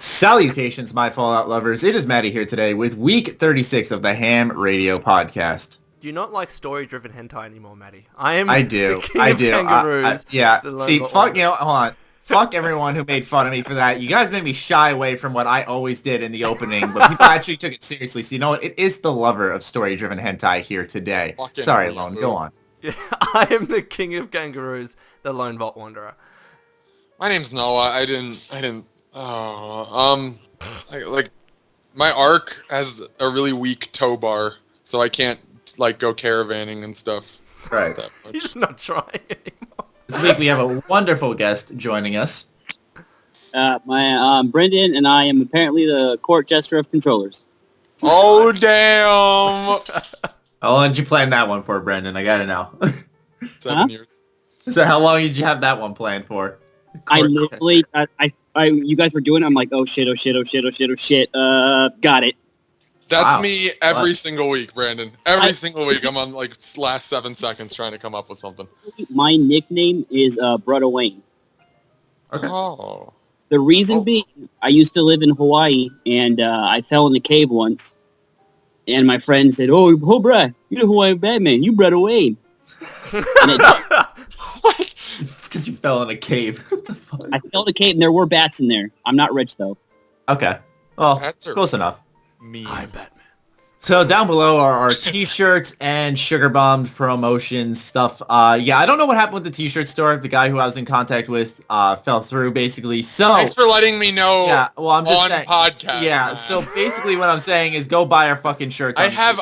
Salutations, my Fallout lovers. It is Matty here today with week 36 of the H.A.M Radio podcast. Do you not like story-driven hentai anymore, Matty? I do. The king of kangaroos, yeah. See, fuck, hold on. Fuck everyone who made fun of me for that. You guys made me shy away from what I always did in the opening, but people actually took it seriously. So you know what? It is the lover of story-driven hentai here today. Sorry, Lone. Go on. Yeah, I am the king of kangaroos, the LoneVaultWanderer. My name's Noah. My Ark has a really weak tow bar, so I can't, go caravanning and stuff. Right. You're just not trying anymore. This week we have a wonderful guest joining us. Brendan, and I am apparently the court jester of controllers. Oh, damn! How long did you plan that one for, Brendan? I gotta know. 7 years. So how long did you have that one planned for? You guys were doing it, I'm like, oh shit, got it. That's me every single week, Brandon. Every single week, I'm on, last 7 seconds trying to come up with something. My nickname is Brother Wayne. Okay. Oh. The reason being, I used to live in Hawaii, and I fell in the cave once, and my friend said, oh bruh, you're the Hawaiian Batman, you Brother Wayne. What? Because you fell in a cave. What the fuck? I fell in a cave, and there were bats in there. I'm not rich, though. Okay. Well, close enough. I'm Batman. So down below are our t-shirts and Sugar Bomb promotion stuff. Yeah, I don't know what happened with the t-shirt store. The guy who I was in contact with fell through, basically. So thanks for letting me know. Yeah, well, I'm just saying, podcast. Yeah, man. So basically what I'm saying is go buy our fucking shirts. I have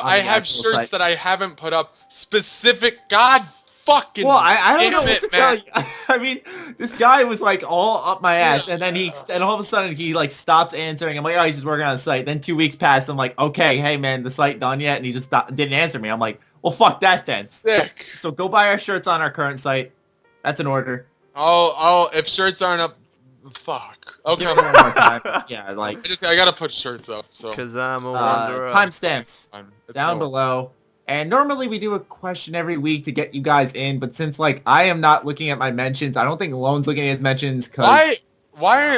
shirts site. that I haven't put up specific. God fucking. Well, I don't know what to tell man. you. I mean, this guy was all up my ass, and then all of a sudden he stops answering. I'm like, oh, he's just working on the site. Then 2 weeks pass. I'm like, okay, hey man, the site done yet? And he just didn't answer me. I'm like, well, fuck that then. Sick. So go buy our shirts on our current site. That's an order. Oh, if shirts aren't up, fuck. Okay. Give it one more time. Yeah, I gotta put shirts up. So. Because I'm a wanderer. Timestamps down below. And normally we do a question every week to get you guys in, but since I am not looking at my mentions, I don't think Lone's looking at his mentions. Why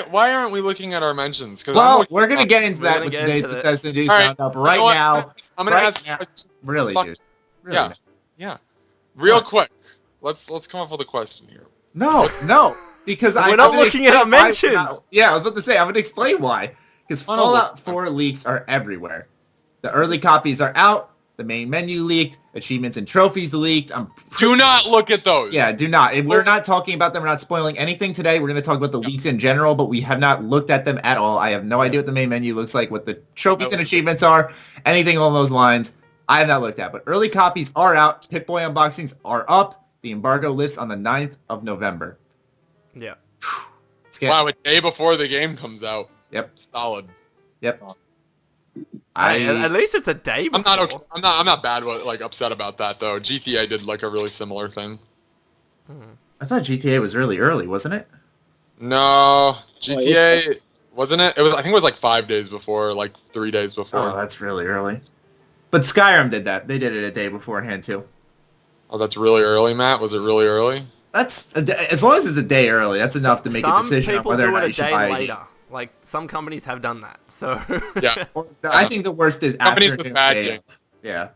aren't we looking at our mentions? Well, we're gonna get into that with today's Bethesda News Roundup right now. I'm gonna ask. Really, dude. Really? Yeah. Real quick, let's come up with a question here. No, because we're not looking at our mentions. Yeah, I was about to say I'm gonna explain why. Because Fallout 4 leaks are everywhere. The early copies are out. The main menu leaked. Achievements and trophies leaked. Do not look at those. Yeah, do not. We're not talking about them. We're not spoiling anything today. We're going to talk about the leaks in general, but we have not looked at them at all. I have no idea what the main menu looks like, what the trophies and achievements are, anything along those lines. I have not looked at. But early copies are out. Pip-Boy unboxings are up. The embargo lifts on the 9th of November. Yeah. Wow, a day before the game comes out. Yep. Solid. Yep. At least it's a day before. I'm not bad upset about that though. GTA did a really similar thing. I thought GTA was really early, wasn't it? No, GTA wasn't it? I think it was 5 days before, 3 days before. Oh, that's really early. But Skyrim did that. They did it a day beforehand too. Oh, that's really early, Matt. Was it really early? That's as long as it's a day early. That's enough to make a decision on whether or not you should buy it. Some companies have done that, so... Yeah. I think the worst is companies with bad games. Yeah.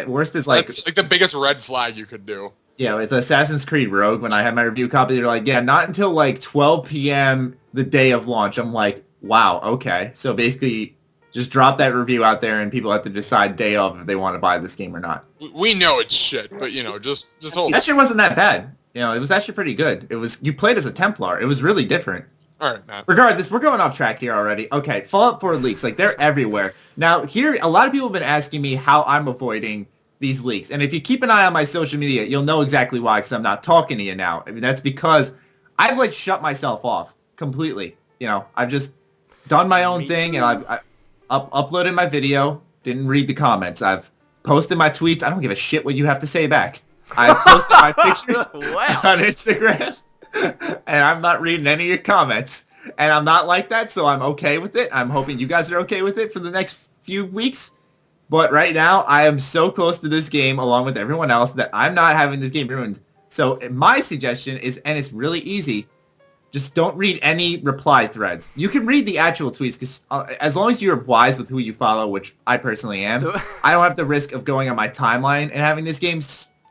Worst is It's the biggest red flag you could do. Yeah, with Assassin's Creed Rogue, when I had my review copy, they're like, yeah, not until 12 p.m. the day of launch. I'm like, wow, okay. So basically, just drop that review out there and people have to decide day of if they want to buy this game or not. We know it's shit, but, just hold That shit wasn't that bad. It was actually pretty good. You played as a Templar. It was really different. All right, Matt. Regardless, we're going off track here already. Okay, Fallout 4 leaks, they're everywhere. Now, here, a lot of people have been asking me how I'm avoiding these leaks. And if you keep an eye on my social media, you'll know exactly why, because I'm not talking to you now. I mean, that's because I've, shut myself off completely. I've just done my own thing, and I've uploaded my video, didn't read the comments. I've posted my tweets. I don't give a shit what you have to say back. I've posted my pictures on Instagram. And I'm not reading any of your comments. And I'm not like that, so I'm okay with it. I'm hoping you guys are okay with it for the next few weeks. But right now, I am so close to this game, along with everyone else, that I'm not having this game ruined. So my suggestion is, and it's really easy, just don't read any reply threads. You can read the actual tweets because as long as you're wise with who you follow, which I personally am, I don't have the risk of going on my timeline and having this game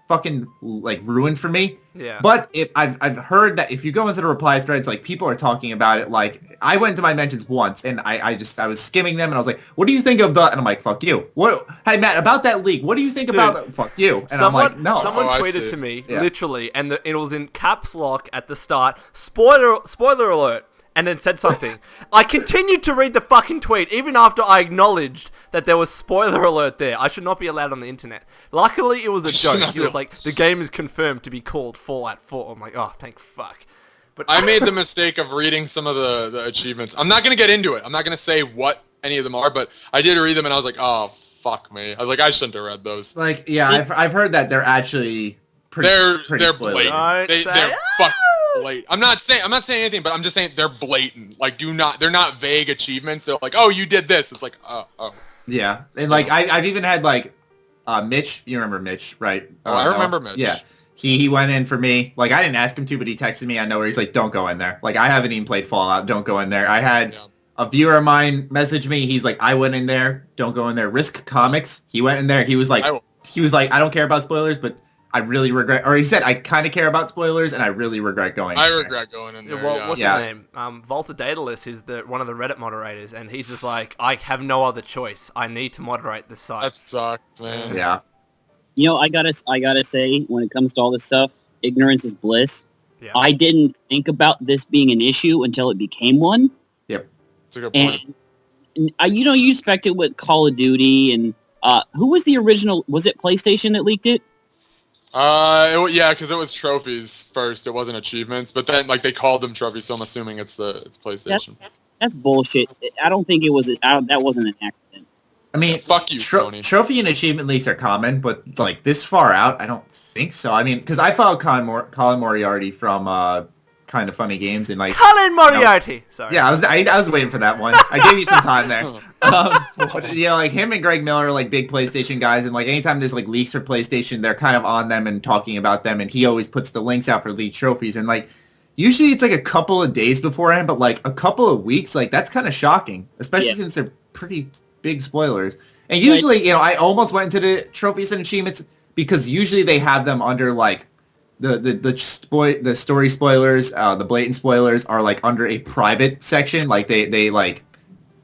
fucking like ruined for me. Yeah. But if I've heard that if you go into the reply threads, like people are talking about it. Like I went into my mentions once and I was skimming them and I was like, what do you think of the? And I'm like, fuck you. What? Hey Matt, about that leak, what do you think about that? Fuck you. And I'm like, no. Someone tweeted to me literally, and it was in caps lock at the start. Spoiler alert. And then said something. I continued to read the fucking tweet, even after I acknowledged that there was spoiler alert there. I should not be allowed on the internet. Luckily, it was a joke. He was like, the game is confirmed to be called Fallout 4. I'm like, oh, thank fuck. But I made the mistake of reading some of the achievements. I'm not going to get into it. I'm not going to say what any of them are, but I did read them and I was like, oh, fuck me. I was like, I shouldn't have read those. Like, yeah, I've heard that they're actually pretty they're spoiler. blatant. They're fucking blatant. I'm not saying anything, but I'm just saying they're blatant. Like, they're not vague achievements. They're like, oh, you did this. It's like, oh. Yeah, and like I've even had like Mitch. You remember Mitch, right? Oh, I remember Mitch. Yeah, he went in for me. Like I didn't ask him to, but he texted me. I know where he's like, don't go in there. Like I haven't even played Fallout. Don't go in there. I had a viewer of mine message me. He's like, I went in there. Don't go in there. Risk Comics. He went in there. He was like, I don't care about spoilers, but I really regret, or he said, I kind of care about spoilers, and I really regret going in there. I regret going in there, Well, what's his name? Daedalus is one of the Reddit moderators, and he's just like, I have no other choice. I need to moderate this site. That sucks, man. Yeah. You know, I gotta say, when it comes to all this stuff, ignorance is bliss. Yeah. I didn't think about this being an issue until it became one. Yep. That's a good point. And you expect it with Call of Duty, and who was the original? Was it PlayStation that leaked it? Yeah, because it was trophies first. It wasn't achievements, but then like they called them trophies, so I'm assuming it's PlayStation. That's bullshit. I don't think it was. That wasn't an accident. I mean, fuck you, Sony. Trophy and achievement leaks are common, but like this far out, I don't think so. I mean, because I followed Colin Moriarty from Kind of Funny Games and like Colin Moriarty. Sorry. Yeah, I was waiting for that one. I gave you some time there. Like him and Greg Miller are like big PlayStation guys, and like anytime there's like leaks for PlayStation, they're kind of on them and talking about them, and he always puts the links out for leaked trophies, and like usually it's like a couple of days beforehand, but like a couple of weeks, like that's kind of shocking, especially since they're pretty big spoilers. And usually, I almost went into the trophies and achievements because usually they have them under like the story spoilers, the blatant spoilers are like under a private section. Like they like,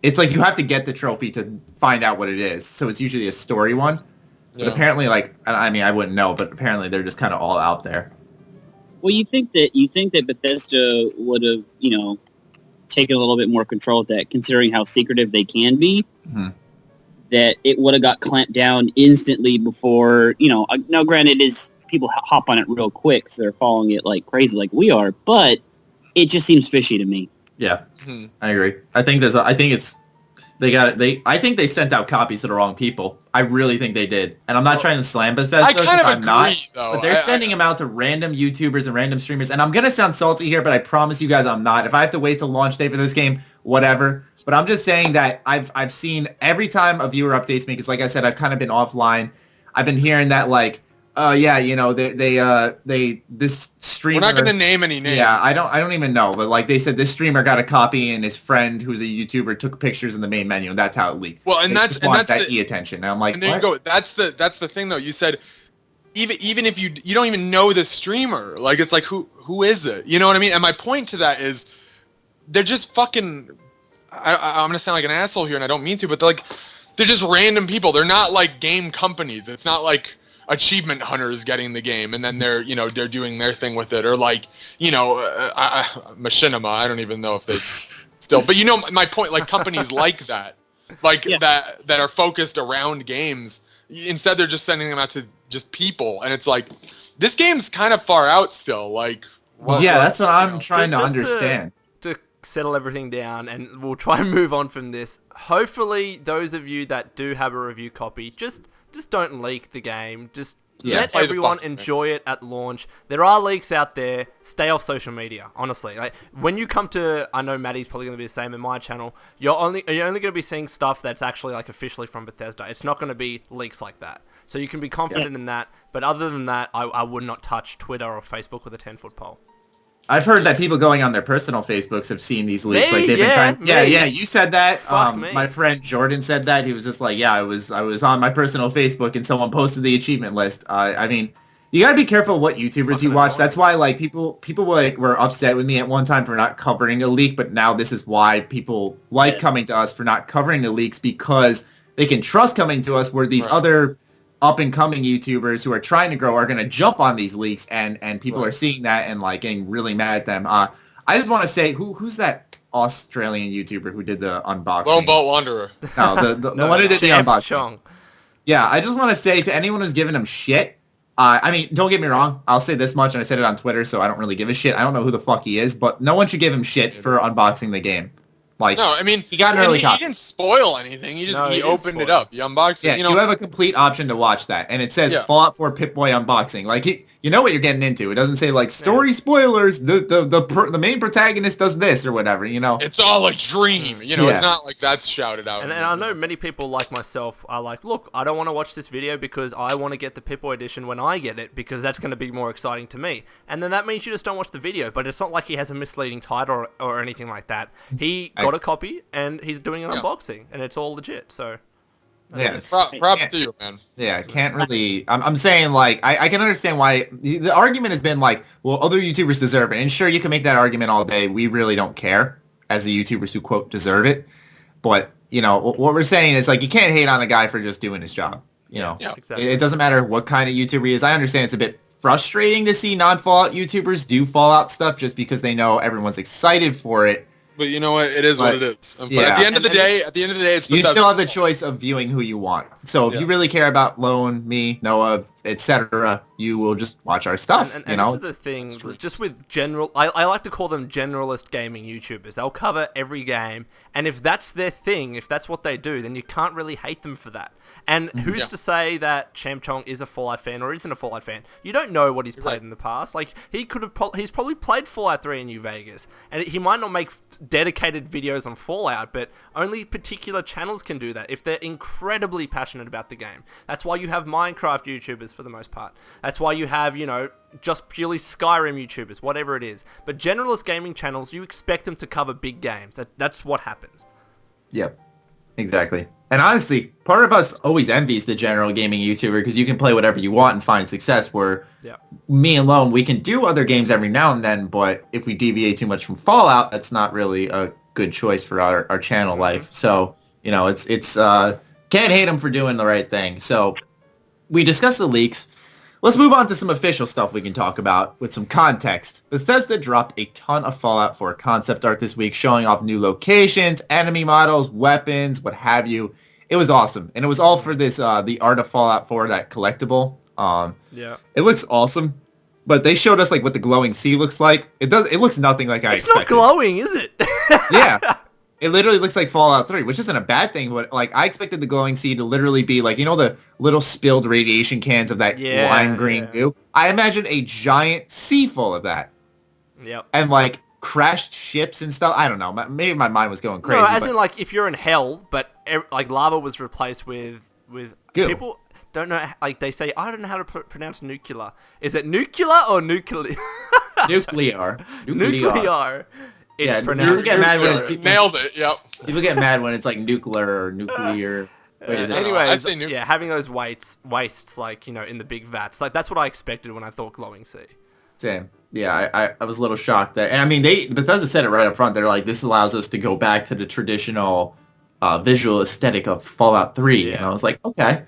it's like you have to get the trophy to find out what it is. So it's usually a story one. Yeah. But apparently, like, I mean, I wouldn't know, but apparently they're just kind of all out there. Well, you think that Bethesda would have, taken a little bit more control of that, considering how secretive they can be. Mm-hmm. That it would have got clamped down instantly before, now granted people hop on it real quick, so they're following it like crazy like we are, but it just seems fishy to me. Yeah, I agree. I think they sent out copies to the wrong people. I really think they did. And I'm not trying to slam Bethesda because I'm not. Though. But they're sending them out to random YouTubers and random streamers. And I'm going to sound salty here, but I promise you guys I'm not. If I have to wait till launch day for this game, whatever. But I'm just saying that I've seen every time a viewer updates me, because like I said, I've kind of been offline. I've been hearing that like, this streamer. We're not gonna name any names. Yeah, I don't even know, but like they said, this streamer got a copy, and his friend, who's a YouTuber, took pictures in the main menu, and that's how it leaked. Well, and that's that attention. And I'm like, and there you go. That's the thing though. You said even if you don't even know the streamer, like it's like who is it? You know what I mean? And my point to that is, they're just fucking. I'm gonna sound like an asshole here, and I don't mean to, but they're just random people. They're not like game companies. It's not like achievement hunters getting the game and then they're doing their thing with it, or like Machinima. I don't even know if they still, but my point, like companies like that, like that are focused around games. Instead, they're just sending them out to just people, and it's like this game's kind of far out still. Like, that's what I'm trying to understand. To settle everything down, and we'll try and move on from this. Hopefully, those of you that do have a review copy, just don't leak the game. Just let everyone enjoy it at launch. There are leaks out there. Stay off social media, honestly. Like when you come to, I know Maddie's probably going to be the same in my channel. You're only going to be seeing stuff that's actually like officially from Bethesda. It's not going to be leaks like that. So you can be confident in that. But other than that, I would not touch Twitter or Facebook with a 10-foot pole. I've heard that people going on their personal Facebooks have seen these leaks. Like they've been trying. Yeah, you said that. My friend Jordan said that. He was just like, yeah, I was on my personal Facebook and someone posted the achievement list. I mean, you gotta be careful what YouTubers you watch. That's why like people were upset with me at one time for not covering a leak, but now this is why people like coming to us for not covering the leaks, because they can trust coming to us, where these other up-and-coming YouTubers who are trying to grow are going to jump on these leaks, and people are seeing that and like getting really mad at them. I just want to say, who's that Australian YouTuber who did the unboxing? LoneVaultWanderer. No, the one who did the unboxing. Yeah, I just want to say to anyone who's giving him shit, I mean, don't get me wrong, I'll say this much, and I said it on Twitter, so I don't really give a shit. I don't know who the fuck he is, but no one should give him shit for unboxing the game. Like, no, I mean, he got an early copy. He didn't spoil anything. He opened it up. He unboxed it. Yeah, you have a complete option to watch that, and it says Fallout 4 Pip-Boy unboxing. Like, you know what you're getting into. It doesn't say like story spoilers. The main protagonist does this or whatever. You know, it's all a dream. You know, it's not like that's shouted out. And I know many people like myself are like, look, I don't want to watch this video because I want to get the Pip-Boy edition when I get it, because that's going to be more exciting to me. And then that means you just don't watch the video. But it's not like he has a misleading title or anything like that. He got a copy and he's doing an unboxing, and it's all legit. So props to you, man. Yeah, I can't really. I'm saying like I can understand why the argument has been like, well, other YouTubers deserve it, and sure, you can make that argument all day. We really don't care as the YouTubers who quote deserve it, but you know what we're saying is like you can't hate on a guy for just doing his job. You know, exactly. It doesn't matter what kind of YouTuber he is. I understand it's a bit frustrating to see non-Fallout YouTubers do Fallout stuff just because they know everyone's excited for it. But you know what? It is what it is. At the end of the day, it's you still have the choice of viewing who you want. So if you really care about Lone, me, Noah, etc., you will just watch our stuff. And you know, this is the thing. Just with general, I like to call them generalist gaming YouTubers. They'll cover every game, and if that's their thing, if that's what they do, then you can't really hate them for that. And who's to say that H.A.M is a Fallout fan or isn't a Fallout fan? You don't know what he's played in the past. Like he could have, he's probably played Fallout 3 in New Vegas, and he might not make dedicated videos on Fallout, but only particular channels can do that if they're incredibly passionate about the game. That's why you have Minecraft YouTubers for the most part. That's why you have, you know, just purely Skyrim YouTubers, whatever it is. But generalist gaming channels, you expect them to cover big games. That's what happens. Yep, exactly. And honestly, part of us always envies the general gaming YouTuber because you can play whatever you want and find success, where me and Lone, we can do other games every now and then, but if we deviate too much from Fallout, that's not really a good choice for our channel life. So, you know, it's can't hate them for doing the right thing. So we discussed the leaks. Let's move on to some official stuff we can talk about with some context. Bethesda dropped a ton of Fallout 4 concept art this week, showing off new locations, enemy models, weapons, what have you. It was awesome. And it was all for this, the Art of Fallout 4, that collectible. It looks awesome. But they showed us like what the glowing sea looks like. It looks nothing like I expected. It's not glowing, is it? Yeah. It literally looks like Fallout 3, which isn't a bad thing, but like I expected the glowing sea to literally be like, you know, the little spilled radiation cans of that lime green goo? I imagine a giant sea full of that. Yep. And like crashed ships and stuff. I don't know. Maybe my mind was going crazy. No, as in like if you're in hell, but like lava was replaced with goo. People don't know, like they say, I don't know how to pronounce nuclear. Is it nuclear or nuclear? Nuclear. Nuclear. It's pronounced. People get mad when nailed it. Yep. People get mad when it's like nuclear or nuclear. Anyways, having those wastes like, you know, in the big vats, like that's what I expected when I thought glowing sea. Same. Yeah, I was a little shocked that, and I mean, Bethesda said it right up front. They're like, this allows us to go back to the traditional visual aesthetic of Fallout 3. Yeah. And I was like, okay.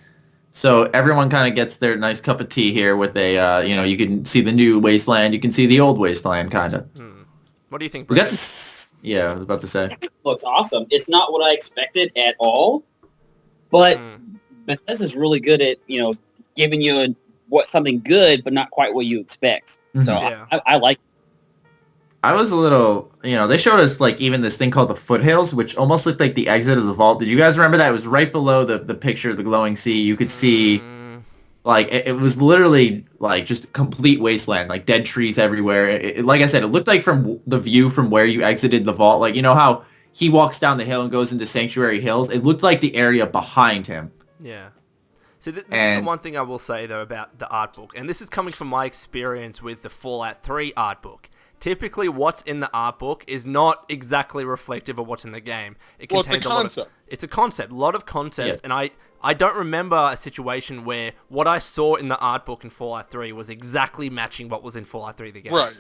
So everyone kind of gets their nice cup of tea here with a, you know, you can see the new wasteland, you can see the old wasteland, kind of. What do you think, Brad? I was about to say. It looks awesome. It's not what I expected at all, but Bethesda's really good at, you know, giving you something good, but not quite what you expect. So I like it. I was a little, you know, they showed us like even this thing called the foothills, which almost looked like the exit of the vault. Did you guys remember that? It was right below the picture of the glowing sea. You could see, like, it was literally like just complete wasteland, like dead trees everywhere. Like I said, it looked like from the view from where you exited the vault, like, you know how he walks down the hill and goes into Sanctuary Hills? It looked like the area behind him. Yeah. So this is the one thing I will say, though, about the art book, and this is coming from my experience with the Fallout 3 art book. typically what's in the art book is not exactly reflective of what's in the game. It Well, it's contains a a lot concept. it's a concept, a lot of concepts, Yeah. and I don't remember a situation where what I saw in the art book in Fallout 3 was exactly matching what was in Fallout 3 the game. Right.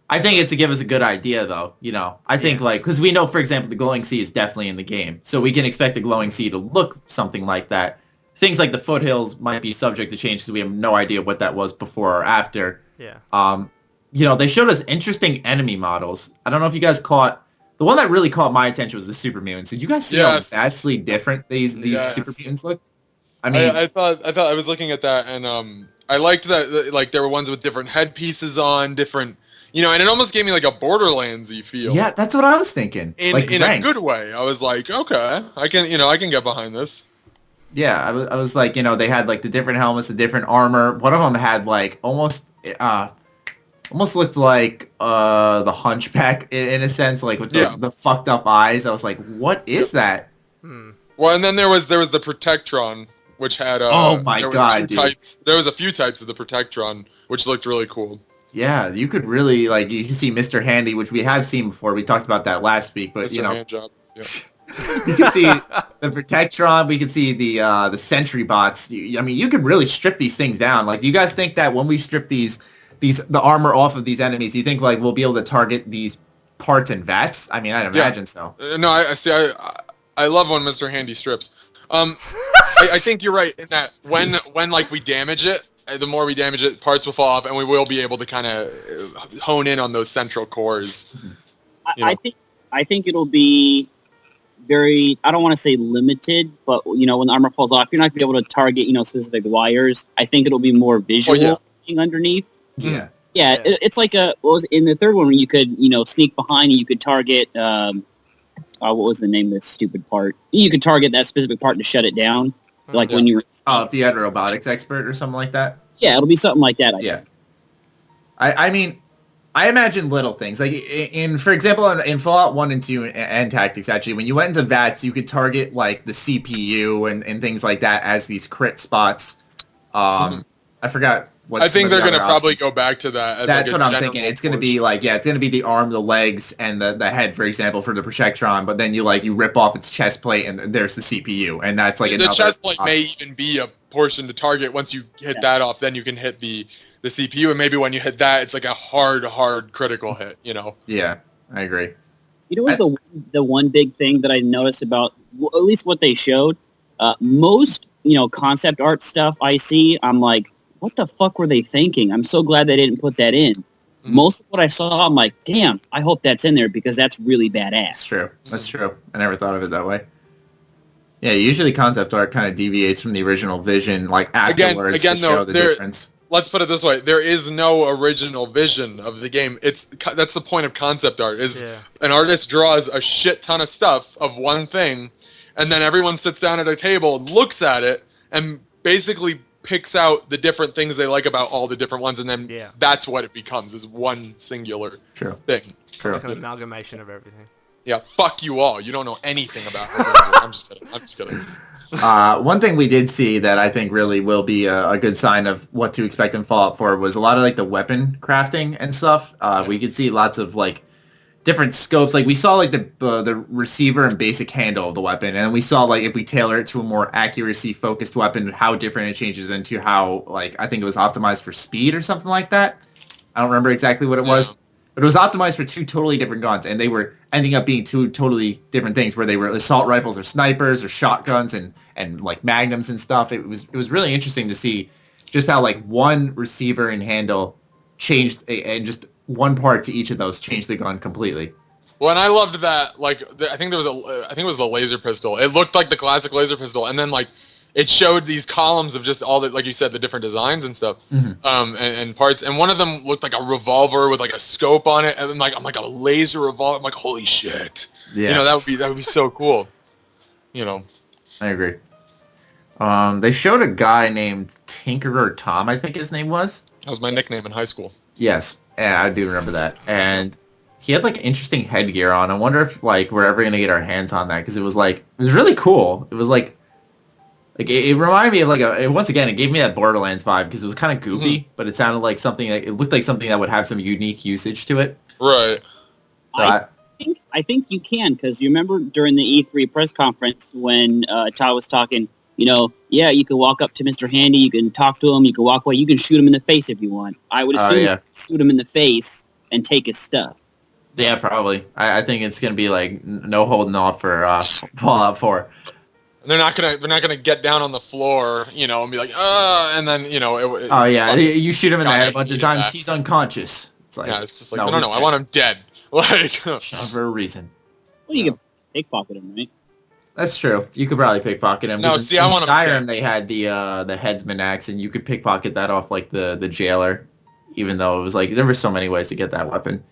I think it's to give us a good idea, though. You know, I think because we know, for example, the glowing sea is definitely in the game, so we can expect the glowing sea to look something like that. Things like the foothills might be subject to change because we have no idea what that was before or after. Yeah. You know, they showed us interesting enemy models. I don't know if you guys caught. The one that really caught my attention was the super mutants. Did you guys see how vastly different these super mutants look? I mean, I thought I was looking at that, and I liked that like there were ones with different headpieces on, different, you know, and it almost gave me like a Borderlands-y feel. yeah, that's what I was thinking. In like a ranks. good way. I was like, okay, I can get behind this. Yeah, I was like, you know, they had like the different helmets, the different armor. One of them had like almost looked like the Hunchback in a sense, like with the fucked up eyes. I was like, what is that? Well, and then there was the Protectron, which had oh my god, dude. There was a few types of the Protectron, which looked really cool. Yeah, you could really like you can see Mr. Handy, which we have seen before. We talked about that last week, but Mr. you know, Handjob. Yeah. you can see the Protectron. We can see the Sentry bots. I mean, you could really strip these things down. Like, do you guys think that when we strip the armor off of these enemies, do you think like we'll be able to target these parts and vats? I mean, I'd imagine so. No, I see. I love when Mr. Handy strips. I think you're right in that when like we damage it, the more we damage it, parts will fall off, and we will be able to kind of hone in on those central cores. I think it'll be very, I don't want to say limited, but, you know, when the armor falls off, you're not going to be able to target, you know, specific wires. I think it'll be more visual underneath. Yeah. Yeah, it's like what was in the third one where you could, you know, sneak behind and you could target, what was the name of this stupid part? You could target that specific part to shut it down. Like when you're... Oh, if you had a robotics expert or something like that? Yeah, it'll be something like that, I think. I mean, I imagine little things. Like, for example, in Fallout 1 and 2 and Tactics, actually, when you went into VATS, you could target, like, the CPU and things like that as these crit spots. I forgot what I think they're going to probably go back to that. As That's like what I'm thinking. It's going to be, like, it's going to be the arm, the legs, and the head, for example, for the Protectron, but then you rip off its chest plate, and there's the CPU, and that's, like, the chest plate may even be a portion to target. Once you hit that off, then you can hit the CPU, and maybe when you hit that, it's like a hard critical hit, you know? Yeah, I agree. You know what the one big thing that I noticed about, at least what they showed, most, you know, concept art stuff I see, I'm like, what the fuck were they thinking? I'm so glad they didn't put that in. Most of what I saw, I'm like, damn, I hope that's in there because that's really badass. That's true. I never thought of it that way. Yeah, usually concept art kind of deviates from the original vision, like afterwards to show the difference. Let's put it this way: there is no original vision of the game. That's the point of concept art. An artist draws a shit ton of stuff of one thing, and then everyone sits down at a table, looks at it, and basically picks out the different things they like about all the different ones, and then that's what it becomes, is one singular thing. Like an amalgamation of everything. Yeah, fuck you all. You don't know anything about it. I'm just kidding. One thing we did see that I think really will be a good sign of what to expect in Fallout 4 was a lot of like the weapon crafting and stuff. We could see lots of like different scopes. Like we saw like the receiver and basic handle of the weapon, and we saw like if we tailor it to a more accuracy focused weapon, how different it changes into how like I think it was optimized for speed or something like that. I don't remember exactly what it was. But it was optimized for two totally different guns, and they were ending up being two totally different things, where they were assault rifles or snipers or shotguns and like magnums and stuff. It was really interesting to see just how like one receiver and handle changed, and just one part to each of those changed the gun completely. Well, and I loved that. Like I think it was the laser pistol. It looked like the classic laser pistol, and then like it showed these columns of just all the, like you said, the different designs and stuff, and parts. And one of them looked like a revolver with like a scope on it, and then like I'm like a laser revolver. I'm like, holy shit! Yeah, you know, that would be so cool. You know, I agree. They showed a guy named Tinkerer Tom, I think his name was. That was my nickname in high school. Yes, yeah, I do remember that. And he had like interesting headgear on. I wonder if like we're ever gonna get our hands on that, because it was really cool. It was like Like it reminded me of like once again, it gave me that Borderlands vibe because it was kind of goofy, but it sounded like something that it looked like something that would have some unique usage to it. Right. I think you can, because you remember during the E3 press conference when Todd was talking, yeah, you can walk up to Mr. Handy, you can talk to him, you can walk away, you can shoot him in the face if you want. I would assume you can shoot him in the face and take his stuff. Yeah, probably. I think it's gonna be like no holding off for Fallout 4. They're not gonna get down on the floor, and be like, and then you shoot him in the head a bunch of times, he's unconscious. It's like, it's just like no, I want him dead. Like for a reason. Well, you can pickpocket him, right? That's true. You could probably pickpocket him. No, see, I want Skyrim. They had the headsman axe, and you could pickpocket that off like the jailer, even though it was like there were so many ways to get that weapon.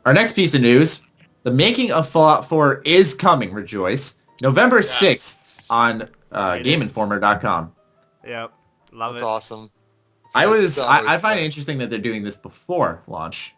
Our next piece of news: the making of Fallout 4 is coming. Rejoice! November 6th on GameInformer.com. Yep, love That's it. awesome. I find it interesting that they're doing this before launch.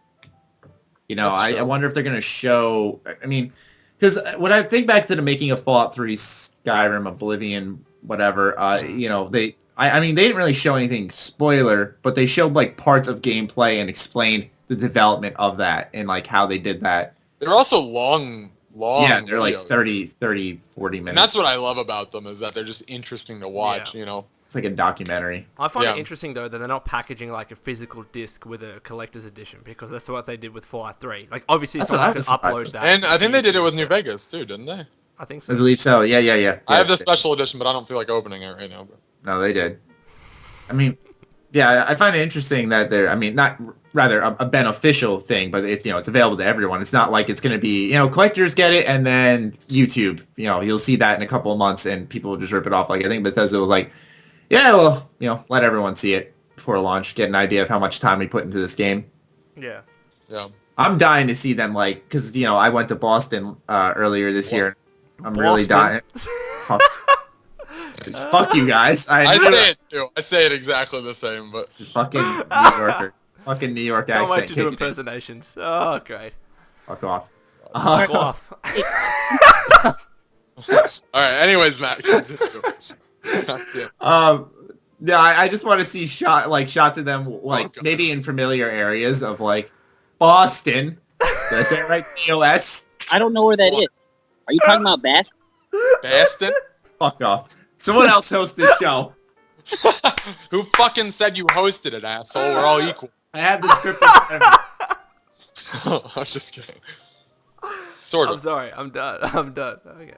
I wonder if they're going to show. I mean, because when I think back to the making of Fallout 3, Skyrim, Oblivion, whatever, they didn't really show anything spoiler, but they showed like parts of gameplay and explained the development of that and like how they did that. They're also long. Yeah, they're like videos. 30, 40 minutes. And that's what I love about them is that they're just interesting to watch. It's like a documentary. I find it interesting though that they're not packaging like a physical disc with a collector's edition, because that's what they did with Fallout 3. Like obviously someone can upload that. And I think they did it with New Vegas too, didn't they? I think so. I believe so. Yeah. I have the special edition, but I don't feel like opening it right now. No, they did. I mean, yeah, I find it interesting that they're. I mean, not rather a beneficial thing, but it's it's available to everyone. It's not like it's going to be collectors get it and then YouTube. You'll see that in a couple of months and people will just rip it off. Like I think Bethesda was like, yeah, well, let everyone see it before launch, get an idea of how much time we put into this game. Yeah. I'm dying to see them because I went to Boston earlier this year. I'm really dying. Fuck you guys. I say it too. I say it exactly the same, but fucking New Yorker. Fucking New York accent. Can't wait to do impersonations. Oh, great. Fuck off. Fuck off. Alright, anyways, Matt. I just want to see shots of them maybe in familiar areas of like Boston. Did I say it right? BOS? I don't know where that is. Are you talking about Boston? Boston? Fuck off. Someone else host this show. Who fucking said you hosted it, asshole? We're all equal. I have the script in front of me. I'm just kidding. Sort of. I'm sorry. I'm done. Okay.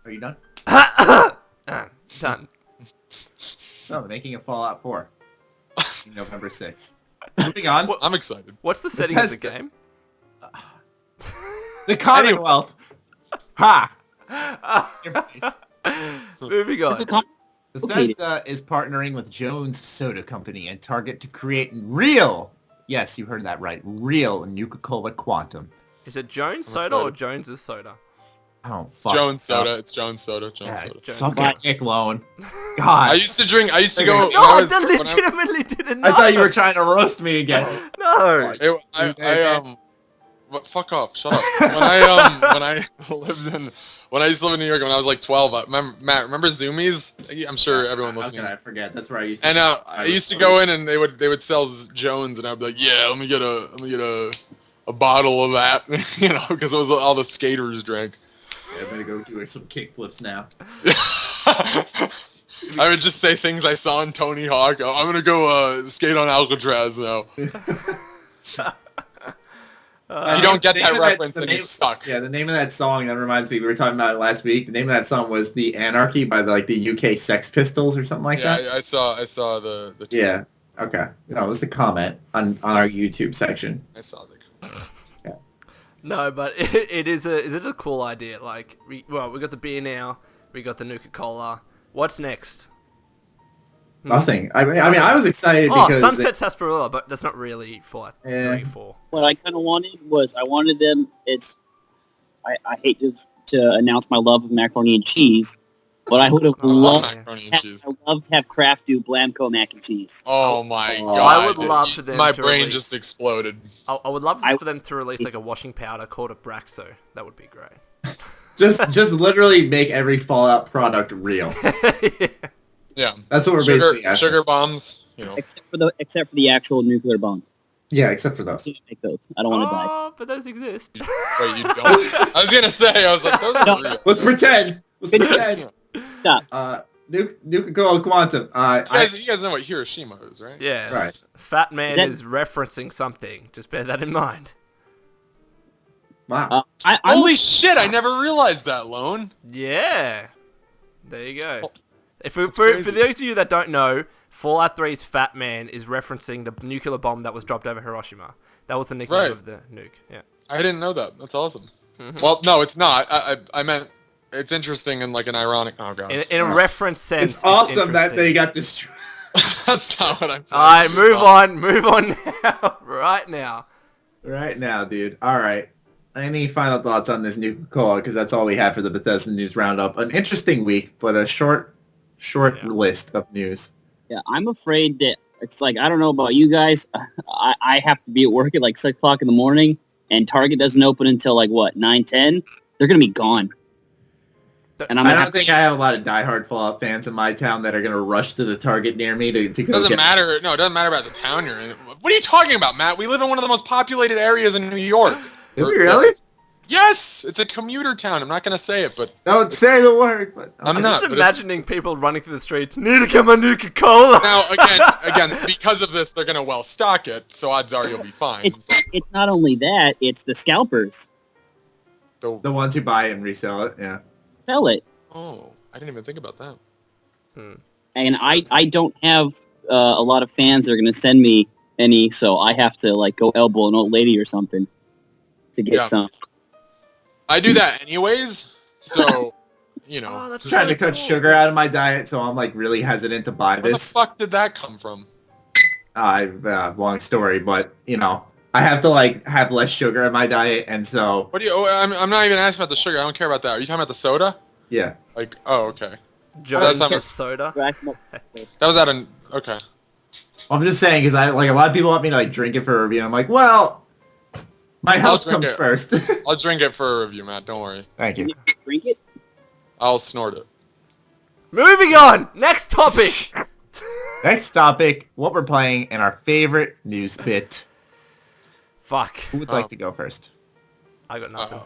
Are you done? Done. So, making a Fallout 4. November 6th. Moving on. I'm excited. What's the setting of the game? The Commonwealth. Ha! Moving on. Bethesda is partnering with Jones Soda Company and Target to create real, yes, you heard that right, real Nuka-Cola Quantum. Is it Jones Soda or Jones's Soda? Oh, fuck. Jones Soda. It's Jones Soda. Soda. Suck a dick, Lone. God. I used to go... No, I legitimately didn't know. I thought you were trying to roast me again. No. Fuck off. Shut up. When I used to live in New York when I was like 12, remember Zoomies? I'm sure everyone listening. How can I forget? That's where I used to. And I used to go in and they would sell Jones, and I'd be like, yeah, let me get a bottle of that, because it was all the skaters drank. Yeah, I'm gonna go do some kickflips now. I would just say things I saw in Tony Hawk. I'm gonna go skate on Alcatraz now. If you don't get that reference, then you suck. Yeah, the name of that song, that reminds me, we were talking about it last week. The name of that song was The Anarchy by the UK Sex Pistols or something like that. Yeah, I saw the yeah, okay. No, it was the comment on our YouTube section. I saw the yeah. No, but it is a cool idea. Like, we got the beer now, we got the Nuka-Cola. What's next? Nothing. I mean, I was excited because... Sunset Sarsaparilla, but that's not really for 3-4. What I kind of wanted was, I wanted them, I hate to announce my love of macaroni and cheese, but I would have loved to have Kraft do Blamco mac and cheese. Oh my god. I would love for them My to brain release, just exploded. I would love for them to release like a washing powder called a Braxo. That would be great. Just literally make every Fallout product real. Yeah. That's what we're basically asking. Sugar bombs, you know. Except for the actual nuclear bombs. Yeah, except for those. Make those. I don't want to die. Oh, but those exist. Wait, you don't? I was gonna say, I was like, those are real. Let's pretend. Stop. Nuka-Cola Quantum. You guys know what Hiroshima is, right? Yes. Right. Fat Man is referencing something. Just bear that in mind. Wow. Holy shit! I never realized that, Lone. Yeah. There you go. For crazy. those of you that don't know, Fallout 3's Fat Man is referencing the nuclear bomb that was dropped over Hiroshima. That was the nickname of the nuke. Yeah. I didn't know that. That's awesome. Well, no, it's not. I meant it's interesting in like an ironic. Oh god. In a reference sense, It's awesome that they got destroyed. That's not what I'm. Alright, move on now. Right now, dude. All right. Any final thoughts on this Nuka-Cola? Because that's all we have for the Bethesda news roundup. An interesting week, but a short list of news. Yeah, I'm afraid that it's like, I don't know about you guys. I have to be at work at like 6 o'clock in the morning, and Target doesn't open until like, what, 9, 10? They're going to be gone. And I don't think I have a lot of diehard Fallout fans in my town that are going to rush to the Target near me to go Doesn't matter. No, it doesn't matter about the town you're in. What are you talking about, Matt? We live in one of the most populated areas in New York. Did we really? Yes! It's a commuter town. I'm not going to say it, but... Don't say the word. But I'm just imagining people running through the streets, need to get my Nuka-Cola! Now, again, because of this, they're going to well-stock it, so odds are you'll be fine. It's not only that, it's the scalpers. The ones who buy it and resell it, yeah. Sell it. Oh, I didn't even think about that. And I don't have a lot of fans that are going to send me any, so I have to like go elbow an old lady or something to get some. I do that anyways, so, you know. Oh, that's trying to cut sugar out of my diet, so I'm like really hesitant to buy this. Where the fuck did that come from? Long story, but you know, I have to like have less sugar in my diet, and so. What do you? I'm not even asking about the sugar. I don't care about that. Are you talking about the soda? Yeah. Like, oh, okay. Jones a soda. That was out of okay. I'm just saying because I like a lot of people want me to like drink it for a review. I'm like, well, my health comes first. I'll drink it for a review, Matt. Don't worry. Thank you. Drink it. I'll snort it. Moving on. Next topic. Next topic. What we're playing in our favorite news bit. Fuck. Who would like to go first? I got nothing.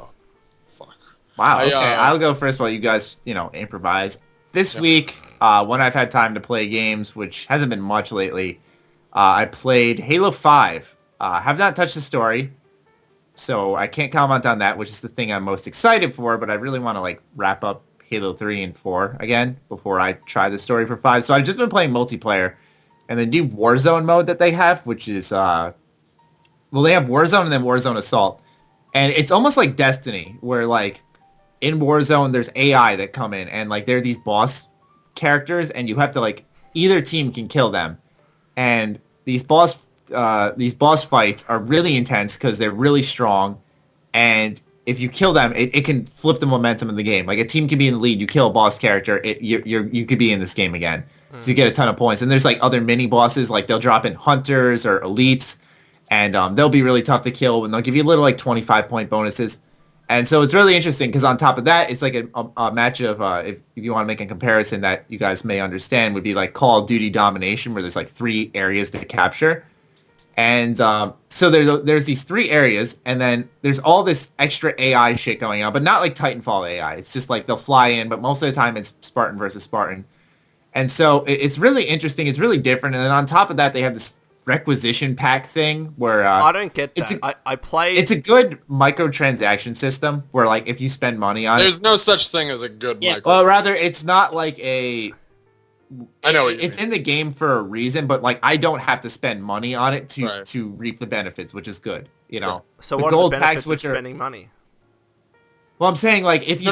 Fuck. Wow. Okay, I'll go first while you guys, improvise. This week, when I've had time to play games, which hasn't been much lately, I played Halo 5. Have not touched the story, so I can't comment on that, which is the thing I'm most excited for, but I really want to wrap up Halo 3 and 4 again before I try the story for 5. So I've just been playing multiplayer, and the new Warzone mode that they have, which is, they have Warzone and then Warzone Assault. And it's almost like Destiny, where, in Warzone, there's AI that come in, and, they're these boss characters, and you have to, either team can kill them. And these boss fights are really intense because they're really strong, and if you kill them, it can flip the momentum in the game. Like, a team can be in the lead, you kill a boss character, you could be in this game again. So you get a ton of points. And there's, other mini-bosses, they'll drop in hunters or elites, and they'll be really tough to kill, and they'll give you little, 25-point bonuses. And so it's really interesting because on top of that, it's like a match of, if you want to make a comparison that you guys may understand, would be like Call of Duty Domination, where there's 3 areas to capture. And so there's these 3 areas, and then there's all this extra AI shit going on, but not like Titanfall AI. It's just they'll fly in, but most of the time it's Spartan versus Spartan. And so it's really interesting. It's really different. And then on top of that, they have this requisition pack thing where I don't get that. I played. It's a good microtransaction system where if you spend money on There's no such thing as a good micro. Well, rather it's not like a. I know what you it's mean. in the game for a reason, but I don't have to spend money on it to reap the benefits, which is good. So the what gold are the benefits packs, which of spending money? Well, I'm saying if you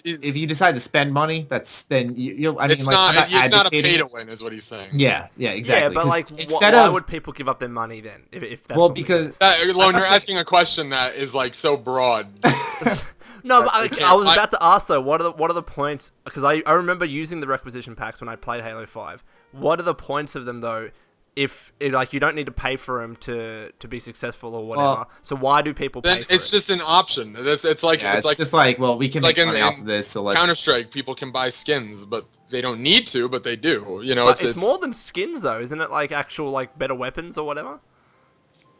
if you decide to spend money, then you'll. I mean, it's not a pay advocating to win, is what he's saying. Yeah, exactly. Yeah, but instead why of would people give up their money then? If that's well, what because Lone, you're asking a question that is so broad. No, but I was about to ask though. What are the points? Because I remember using the requisition packs when I played Halo 5. What are the points of them though? like you don't need to pay for them to be successful or whatever. So why do people pay for it? It's just an option. It's like just like, well, we can make money off of this, so let's... Counter-Strike, people can buy skins, but they don't need to, but they do. You know, but it's more than skins though, isn't it? Like actual like better weapons or whatever.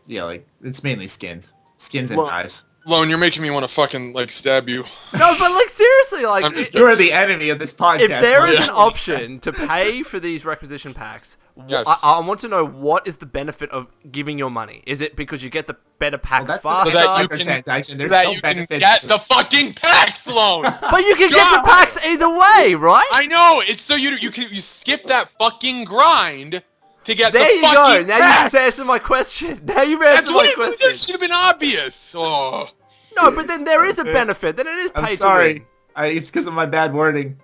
Yeah, like it's mainly skins and knives. Lone, you're making me want to fucking like stab you. No, but like seriously, like you are the enemy of this podcast. If there is an option to pay for these requisition packs, yes. I want to know what is the benefit of giving your money. Is it because you get the better packs faster? So that you can get the fucking packs, Lone. But you can get the packs either way, right? I know. It's so you skip that fucking grind. To get there you go. Packs. Now you just answered my question. Now you've answered my question. That should have been obvious. Oh. No, but then there is a benefit. Then it is paid to win. It's because of my bad wording.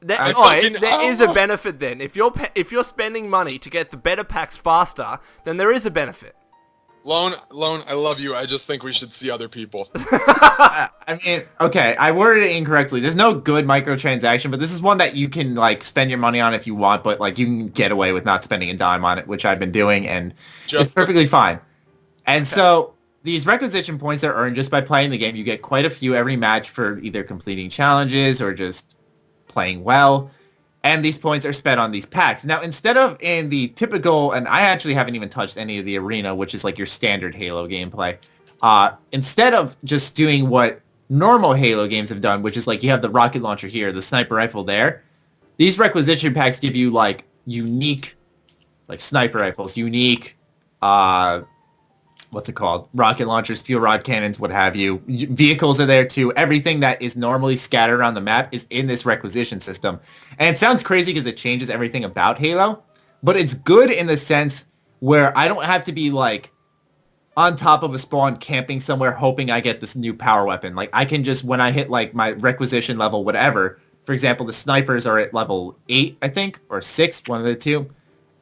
There is a benefit then. If you're spending money to get the better packs faster, then there is a benefit. Lone, I love you. I just think we should see other people. I mean, okay, I worded it incorrectly. There's no good microtransaction, but this is one that you can like spend your money on if you want, but like you can get away with not spending a dime on it, which I've been doing, and it's perfectly fine. And so these requisition points are earned just by playing the game. You get quite a few every match for either completing challenges or just playing well. And these points are spent on these packs. Now, instead of in the typical, and I actually haven't even touched any of the arena, which is like your standard Halo gameplay. Instead of just doing what normal Halo games have done, which is like you have the rocket launcher here, the sniper rifle there, these requisition packs give you like unique, like sniper rifles, unique, what's it called? Rocket launchers, fuel rod cannons, what have you. Vehicles are there too. Everything that is normally scattered around the map is in this requisition system. And it sounds crazy because it changes everything about Halo, but it's good in the sense where I don't have to be like on top of a spawn camping somewhere hoping I get this new power weapon. Like I can just, when I hit like my requisition level, whatever, for example, the snipers are at level 8, I think, or 6, one of the two.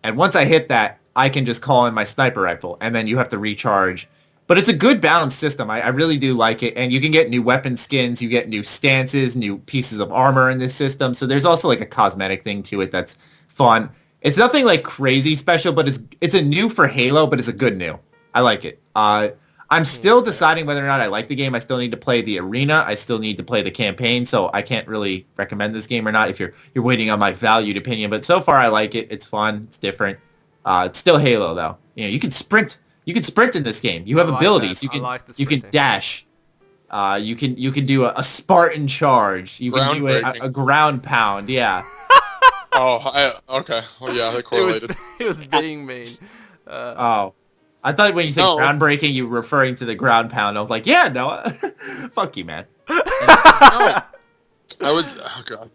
And once I hit that, I can just call in my sniper rifle, and then you have to recharge. But it's a good balanced system. I really do like it. And you can get new weapon skins, you get new stances, new pieces of armor in this system. So there's also like a cosmetic thing to it that's fun. It's nothing like crazy special, but it's a new for Halo, but it's a good new. I like it. I'm still deciding whether or not I like the game. I still need to play the arena. I still need to play the campaign, so I can't really recommend this game or not if you're waiting on my valued opinion. But so far I like it. It's fun. It's different. It's still Halo though. You know, you can sprint. You can sprint in this game. You have abilities. You can dash. You can do a Spartan charge. You can do a ground pound. Yeah. Okay. Well, yeah, they correlated. It was being mean. I thought when you said groundbreaking, you were referring to the ground pound. I was like, yeah, Noah. Fuck you, man. No. I was. Oh god.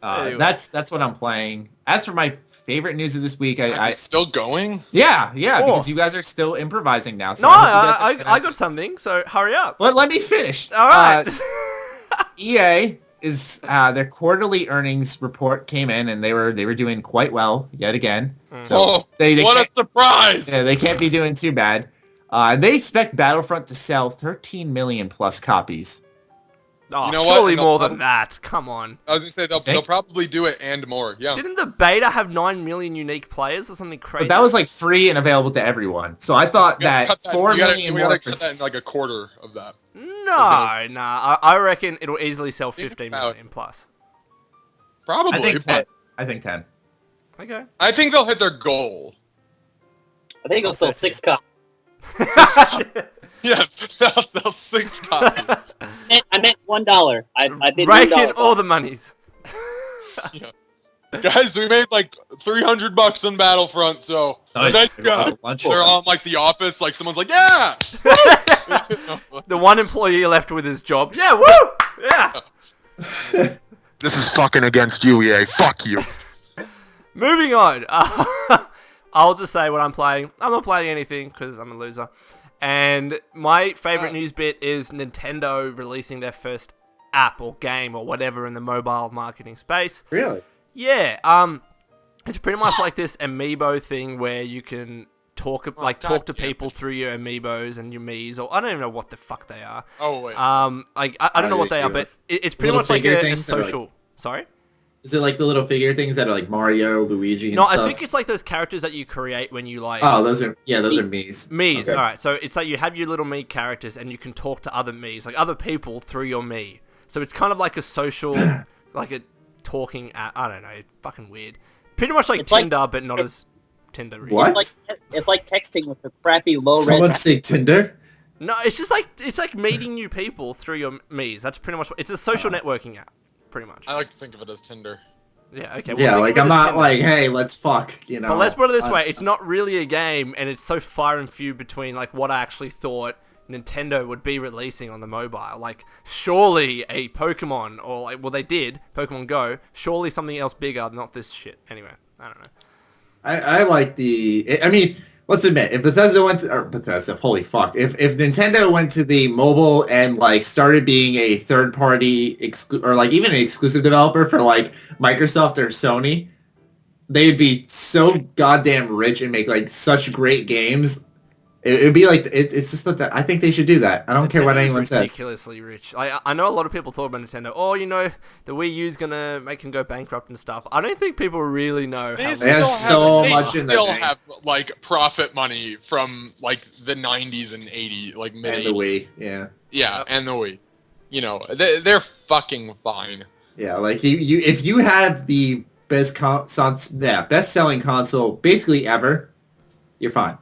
Anyway. That's what I'm playing. As for my favorite news of this week, I still going? Yeah, because you guys are still improvising now. So no, I got something. So hurry up. Well, let me finish. All right. EA is their quarterly earnings report came in, and they were doing quite well yet again. So what a surprise! Yeah, they can't be doing too bad. They expect Battlefront to sell 13 million plus copies. Oh, you know surely more than that. Come on. I was going to say, they'll probably do it and more, yeah. Didn't the beta have 9 million unique players or something crazy? But that was like free and available to everyone. So I thought that 4 million more... We got to cut that in like a quarter of that. No, I reckon it'll easily sell 15 million plus. Probably. I think 10. Okay. I think they'll hit their goal. I think it'll sell 6 copies. Yes, they'll sell 6 copies. I meant $1. I bid Rake $1. in all the monies. Yeah. Guys, we made like $300 on Battlefront, so nice job. They're on like The Office, like someone's like, yeah! The one employee left with his job. Yeah, woo! Yeah! This is fucking against you, EA. Fuck you. Moving on. I'll just say what I'm playing. I'm not playing anything because I'm a loser. And my favorite news bit is Nintendo releasing their first app or game or whatever in the mobile marketing space. Really? Yeah. It's pretty much like this amiibo thing where you can talk to people through your amiibos and your Miis, or I don't even know what the fuck they are. Oh wait. I don't know what they are, but it's pretty much like a social. Sorry. Is it like the little figure things that are like Mario, Luigi, and No, stuff? I think it's like those characters that you create when you like... Oh, those are Mii's. Mii's, Okay. alright. So it's like you have your little Mii characters and you can talk to other Mii's, like other people through your Mii. So it's kind of like a social, like a talking app. I don't know, it's fucking weird. Pretty much like It's like- Tinder, but not as Tinder. Really. What? It's like texting with the crappy low Someone res. say Tinder? No, it's just like, it's like meeting new people through your Mii's. That's pretty much what, it's a social networking app, pretty much. I like to think of it as Tinder. Yeah, okay. Yeah, think like of it I'm as not Tinder. like, hey, let's fuck, you know. But let's put it this way, it's not really a game, and it's so far and few between like what I actually thought Nintendo would be releasing on the mobile. Like, surely a Pokemon, or like, well, they did, Pokemon Go, surely something else bigger, not this shit. Anyway, I don't know. I like I mean, let's admit, if Bethesda holy fuck, if Nintendo went to the mobile and like started being a third party or like even an exclusive developer for like Microsoft or Sony, they'd be so goddamn rich and make like such great games. It'd be like it's just that I think they should do that. I don't care what Nintendo's anyone says. ridiculously rich. I know a lot of people talk about Nintendo. Oh, you know, the Wii U's gonna make them go bankrupt and stuff. I don't think people really know how. They have so much in They their still bank. have like profit money from like the 90s and 80s, like mid And the Wii, yeah. Yeah, Yep. and the Wii. You know, they're fucking fine. Yeah, like you if you have the best-selling console basically ever, you're fine.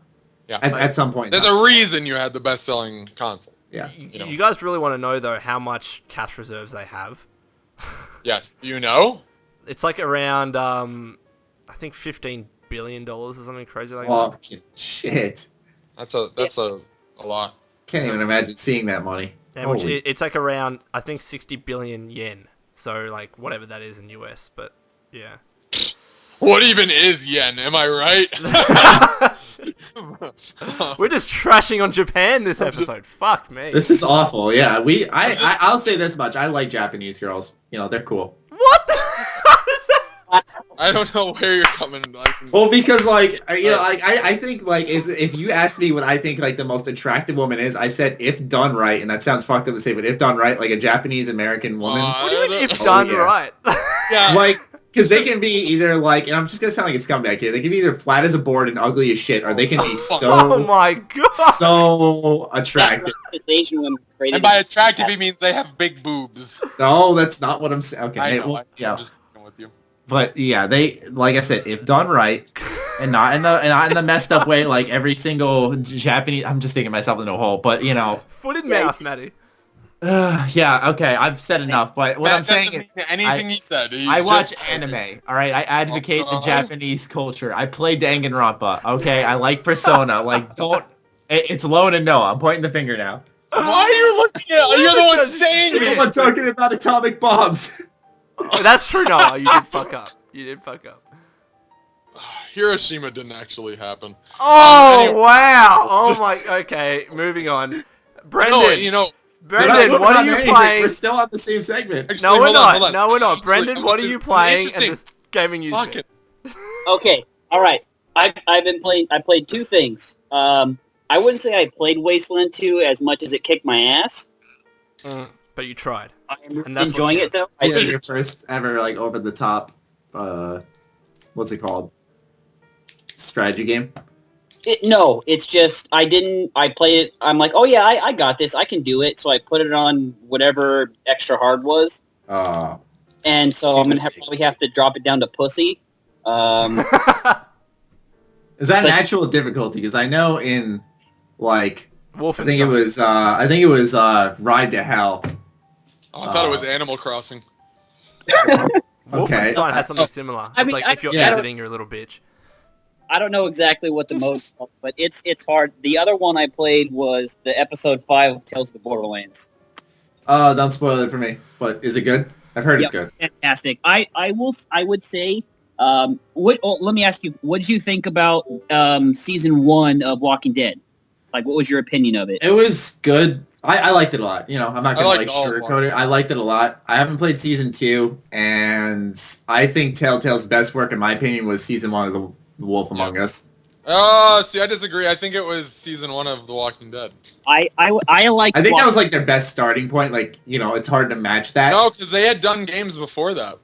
Yeah. At some point. There's a reason you had the best-selling console. Yeah. You know. You guys really want to know though how much cash reserves they have? Yes. Do you know? It's like around I think $15 billion or something crazy like that. Fucking shit. That's a lot. Can't even imagine seeing that money. Yeah, which Holy- it's like around I think 60 billion yen. So like whatever that is in US, but yeah. What even is yen? Am I right? We're just trashing on Japan this episode. Fuck me. This is awful. Yeah, I'll say this much. I like Japanese girls. You know, they're cool. What the I don't know where you're coming. Well, because like you know, like I think like if you ask me what I think like the most attractive woman is, I said if done right, and that sounds fucked up to say, but if done right, like a Japanese American woman, What do you mean if Oh, done yeah. right? Yeah. like because they can be either like, and I'm just gonna sound like a scumbag here. They can be either flat as a board and ugly as shit, or they can be Oh so my god. so attractive. This Asian woman created. And by attractive, he means they have big boobs. No, that's not what I'm saying. Okay, I know. well, I'm yeah. just fucking with you. But yeah, they like I said, if done right, and not in the messed up way, like every single Japanese. I'm just digging myself into a hole, but you know, Foot in mouth, Matty. yeah, okay, I've said enough. But what Matt I'm saying doesn't is, mean anything he said. He's I watch just- anime. All right, I advocate the God. Japanese culture. I play Danganronpa. Okay, I like Persona. Like, don't. It's Lone and Noah. I'm pointing the finger now. Why are you looking at? You're the one saying You're the it. one talking about atomic bombs. Oh, that's true, Noah. You did fuck up. You did fuck up. Hiroshima didn't actually happen. Oh, anyway- wow. Oh my, okay, moving on. Brendan, No, you know. Brendan, what are you playing? We're still on the same segment. Actually, No, we're hold on, not. hold on. No, we're not. Actually, Brendan, I'm what are just- you playing at interesting. this gaming news Fuck bit? it. Okay, all right. I've been playing. I played two things. I wouldn't say I played Wasteland 2 as much as it kicked my ass. But you tried. I'm And that's what enjoying it though. I Yeah, think your first ever like over the top. What's it called? Strategy game. no, it's just I played it. I'm like, oh yeah, I got this. I can do it. So I put it on whatever extra hard was, and so I'm gonna probably have to drop it down to pussy. Is that an But- actual difficulty? Because I know in like Wolfenstein. I think it was Ride to Hell. Oh, I thought it was Animal Crossing. Okay. Wolfenstein has something similar. I It's mean, like I- if you're yeah. exiting, you're a little bitch. I don't know exactly what the mode's called, but it's hard. The other one I played was the episode 5 of Tales of the Borderlands. Don't spoil it for me. But is it good? I've heard it's good. Fantastic. I would say. Let me ask you. What did you think about season 1 of Walking Dead? Like, what was your opinion of it? It was good. I liked it a lot. You know, I'm not I gonna liked all of sugarcoat it. I liked it a lot. I haven't played season 2, and I think Telltale's best work, in my opinion, was season 1 of The Wolf Among Us. Oh, see, I disagree. I think it was season 1 of The Walking Dead. I like. I think that was like their best starting point. Like, you know, it's hard to match that. No, because they had done games before that.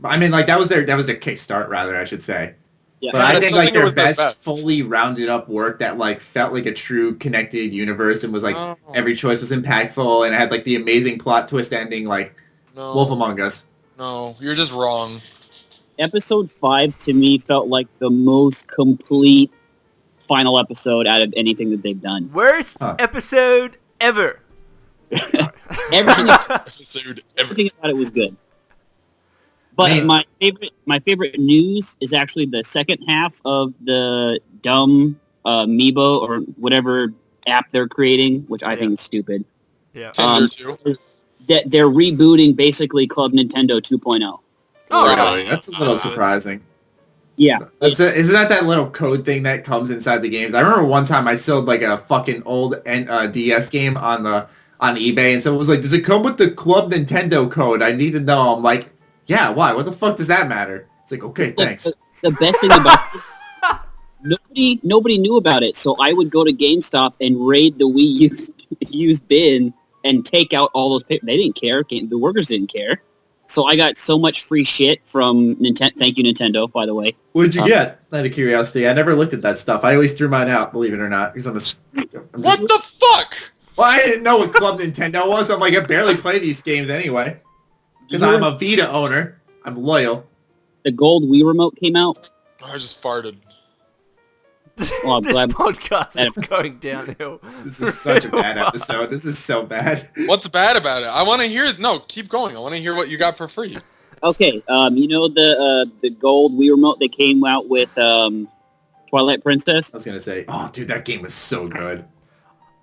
I mean, like that was their kickstart, rather, I should say. Yeah. But I think like it was their their best, best. fully rounded up work that like felt like a true connected universe and was like every choice was impactful and it had like the amazing plot twist ending like Wolf Among Us. No, you're just wrong. Episode 5 to me felt like the most complete final episode out of anything that they've done. Worst episode ever. Everything, Episode ever. everything about it was good. But my favorite news is actually the second half of the dumb Meebo or whatever app they're creating, which I think is stupid. Yeah. Tinder too. That they're rebooting basically Club Nintendo 2.0. Oh, Really? That's a little surprising. Yeah. Isn't that little code thing that comes inside the games? I remember one time I sold like a fucking old DS game on eBay, and someone was like, "Does it come with the Club Nintendo code? I need to know." I'm like, "Yeah, why? What the fuck does that matter?" It's like, "Okay, thanks." The best thing about it, nobody knew about it, so I would go to GameStop and raid the Wii used bin and take out all those papers. They didn't care. The workers didn't care. So I got so much free shit from Nintendo. Thank you, Nintendo, by the way. What did you get? Out of curiosity, I never looked at that stuff. I always threw mine out, believe it or not, because What the fuck? Well, I didn't know what Club Nintendo was. I'm like, I barely play these games anyway. Because I'm a Vita owner. I'm loyal. The gold Wii remote came out. I just farted. Well, I'm This glad. podcast is going downhill. This is such a bad episode. This is so bad. What's bad about it? I want to hear. No, keep going. I want to hear what you got for free. Okay, you know the gold Wii remote that came out with Twilight Princess? I was gonna say, oh, dude, that game was so good.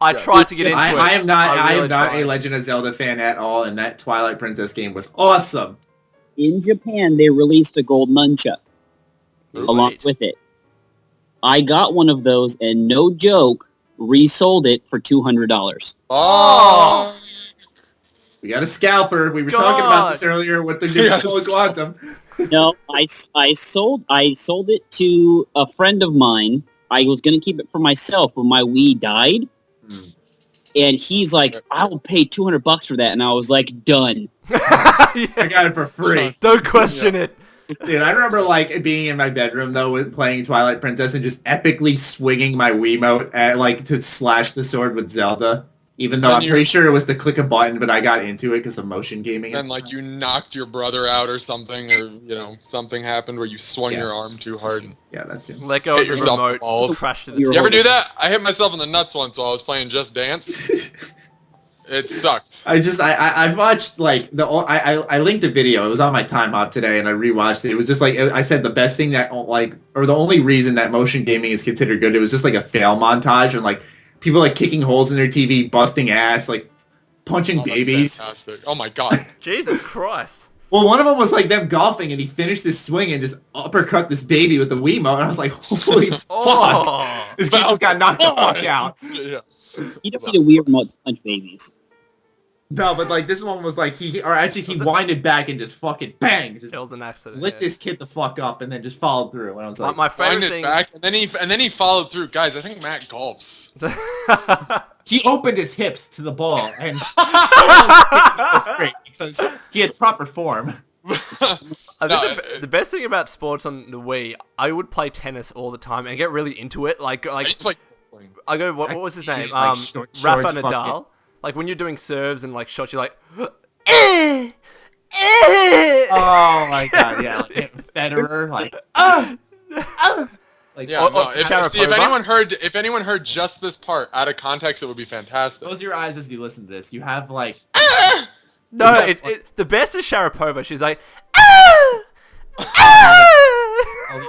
I tried to get into it. I am not really a tried. Legend of Zelda fan at all, and that Twilight Princess game was awesome. In Japan, they released a gold nunchuck along Sweet. with it. I got one of those, and no joke, resold it for $200. Oh. We got a scalper. We were talking about this earlier with the Nuka-Cola Quantum. No, I sold it to a friend of mine. I was gonna keep it for myself, but my Wii died, and he's like, "I will pay $200 for that," and I was like, "Done." I got it for free. Don't question it. Dude, I remember like being in my bedroom though with playing Twilight Princess and just epically swinging my Wiimote at like to slash the sword with Zelda. Even though I'm pretty sure it was to click a button, but I got into it because of motion gaming. And like you knocked your brother out or something, or something happened where you swung your arm too hard. Yeah, that too. Let go of Hit the yourself in the remote. balls. Crash to the You ever do that? I hit myself in the nuts once while I was playing Just Dance. It sucked. I've watched like I linked a video. It was on my time hop today, and I rewatched it. It was just like I said, the best thing that like, or the only reason that motion gaming is considered good. It was just like a fail montage and like people like kicking holes in their TV, busting ass, like punching babies. Fantastic. Oh my god. Jesus Christ. Well, one of them was like them golfing, and he finished his swing and just uppercut this baby with the Wiimote, and I was like, holy fuck! Oh. This kid just got knocked the fuck out. Yeah. You don't need a Wii remote to punch babies. No, but like this one was like he winded back and just fucking bang, just It was an accident. lit this kid the fuck up, and then just followed through. And I was like, My favorite Wind it thing. back, and then he followed through. Guys, I think Matt golfs. he opened his hips to the ball and straight because he had proper form. I think the best thing about sports on the Wii, I would play tennis all the time and get really into it. Like I used to play. I go, what was his name? Like Rafa shorts, Nadal. Like when you're doing serves and like shots, you're like, Oh my god, yeah, like hitting Federer, like like Yeah, no, if Sharapova. if anyone heard just this part out of context, it would be fantastic. close your eyes as you listen to this. You have like No, the best is Sharapova. She's like,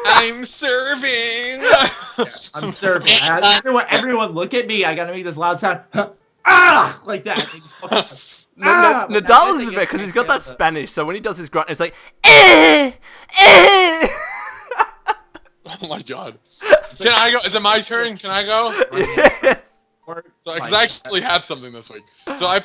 I'm serving. I'm serving. Everyone look at me. I gotta make this loud sound. Like that. They just fucking- Nadal is the best because he's got that Spanish. So when he does his grunt, it's like, Oh my god. Can I go? Is it my turn? Can I go? Yes. So, 'cause I actually have something this week. So I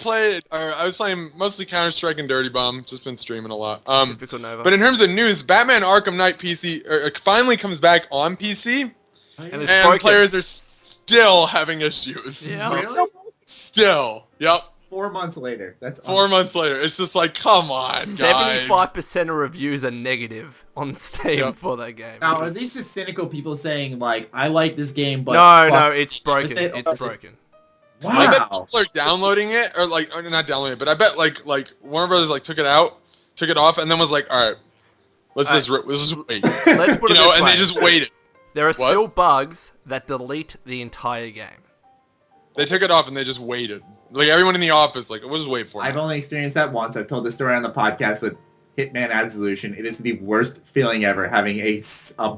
was playing mostly Counter-Strike and Dirty Bomb. Just been streaming a lot. Typical Nova. But in terms of news, Batman Arkham Knight PC finally comes back on PC, and it's and broken. players are still having issues. Yeah. Really? Still. Yep. 4 months later. That's 4 months later. It's just like, come on, guys. 75% of reviews are negative on Steam for that game. Now, are these just cynical people saying, like, I like this game, but... No, it's broken. It's broken. Wow. I bet people are downloading it, or like, or not downloading it, but I bet like Warner Brothers like took it off, and then was like, all right, let's just wait. Let's put it this and way. they just waited. There are still bugs that delete the entire game. They took it off and they just waited. Like everyone in the office, like, we'll just wait for it. I've only experienced that once. I've told this story on the podcast with Hitman Absolution. It is the worst feeling ever having a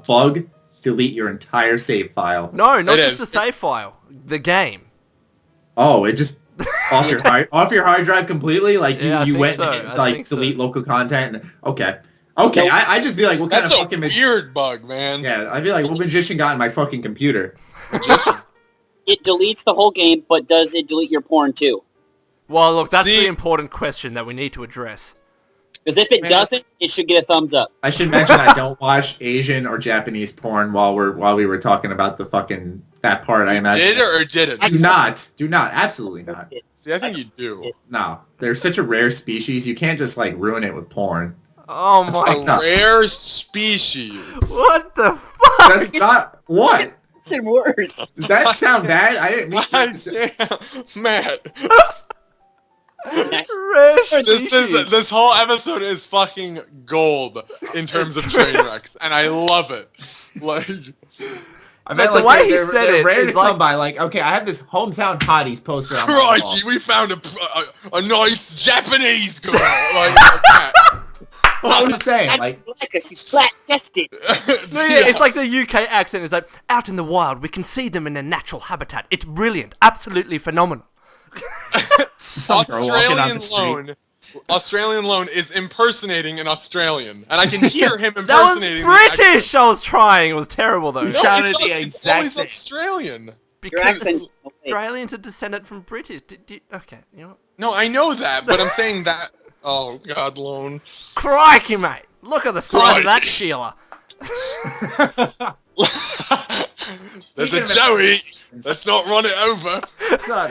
bug delete your entire save file. No, not just the save file. The game. Oh, it just off your hard drive completely? Like you went so. and hit, like delete local content? And, okay. I just be like, what kind of fucking... That's a weird bug, man. Yeah, I'd be like, what magician got in my fucking computer? It deletes the whole game, but does it delete your porn too? Well, look, that's the important question that we need to address. Because if it doesn't, it should get a thumbs up. I should mention I don't watch Asian or Japanese porn while we were talking about the fucking that part. I imagine. Did or didn't? Do not, absolutely not. See, I think you do. No, they're such a rare species. You can't just like ruin it with porn. Oh That's my! Rare species. What the fuck? That's not what. It's worse. Did that sound bad? I didn't mean to. Matt. Rare species. This whole episode is fucking gold in terms of train wrecks, and I love it. Like, I mean, the way he said it rare is to come by. Like, okay, I have this hometown hotties poster on my wall. crikey, we found a nice Japanese girl. Like, Well, I'm just saying, like her, she's flat-chested. No, yeah, it's like the UK accent. It's like, out in the wild, we can see them in their natural habitat. It's brilliant, absolutely phenomenal. some girl walking on the street. Australian Lone is impersonating an Australian, and I can hear him That impersonating. was British. I was trying. It was terrible though. You sounded the exact He's same. Australian. Because Australians are descended from British. Okay, you know what? No, I know that, but I'm saying that. Oh God, Lone. Crikey, mate! Look at the size of that Sheila. There's a Joey. Let's not run it over.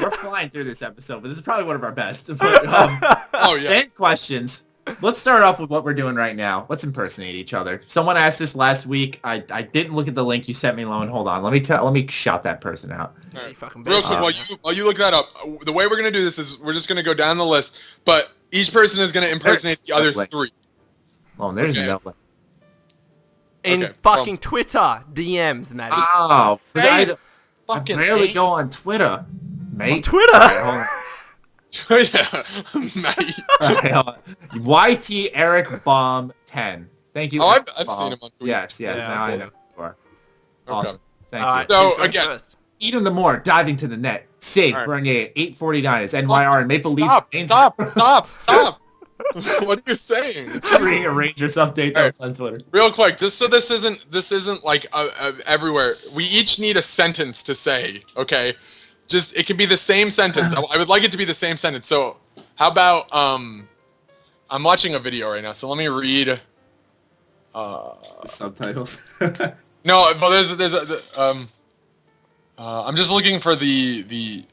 We're flying through this episode, but this is probably one of our best. But, oh yeah. Fan questions. Let's start off with what we're doing right now. Let's impersonate each other. Someone asked this last week. I didn't look at the link you sent me, Lone. Hold on. Let me shout that person out. All right. Fucking Real quick, while you look that up, the way we're gonna do this is we're just gonna go down the list, but each person is gonna impersonate the other three. Oh, there's no link. In fucking Twitter DMs, Matty. Oh, I fucking barely go on Twitter, mate. On Twitter? All right, Mate. hold on. YT Eric Bomb 10. Thank you. Oh, I've Bomb. seen him on Twitter. Yes. Yeah, now I've I seen know him. who you are. Okay. Awesome. Thank All you. right, So, who's going again- first? Edom the Moore, diving to the net. Save, All right. Bernier, 849 is NYR and Maple Leafs. Stop. What are you saying? Reading a Rangers update All right. on Twitter. Real quick, just so this isn't like everywhere. We each need a sentence to say, okay? Just it can be the same sentence. I would like it to be the same sentence. So, how about I'm watching a video right now, so let me read. Subtitles. No, well, there's I'm just looking for the.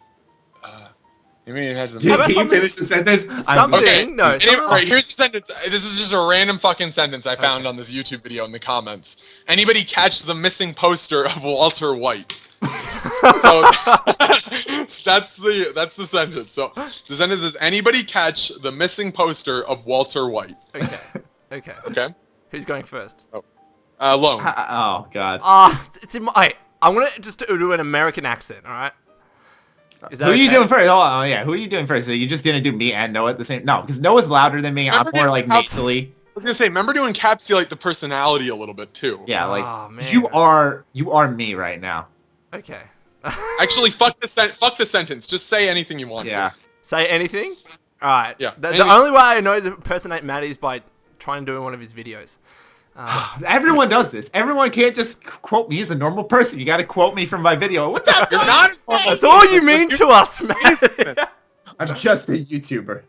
You mean it has the. How about Can you something- finish the sentence? Something. Okay, No, anyway, something right, here's the sentence. This is just a random fucking sentence I found on this YouTube video in the comments. Anybody catch the missing poster of Walter White? So that's the sentence. So the sentence is anybody catch the missing poster of Walter White? Okay. Okay. Who's going first? Lone. Oh, God. It's in my... I'm gonna just do an American accent, alright? Who are you doing first? Oh, yeah. Who are you doing first? Are you just going to do me and Noah at the same... No, because Noah's louder than me. I'm more, like, nasally. I was going to say, remember to encapsulate the personality a little bit, too. Yeah, like, Oh, man. you are me right now. Okay. Actually, fuck the sentence. Just say anything you want. Yeah. Say anything? Alright. Yeah, The anything. only way I know to impersonate Matty is by trying to do one of his videos. Everyone does this. Everyone can't just quote me as a normal person. You got to quote me from my video. What's up? You're not. That's all you mean to us, Matty. I'm just a YouTuber.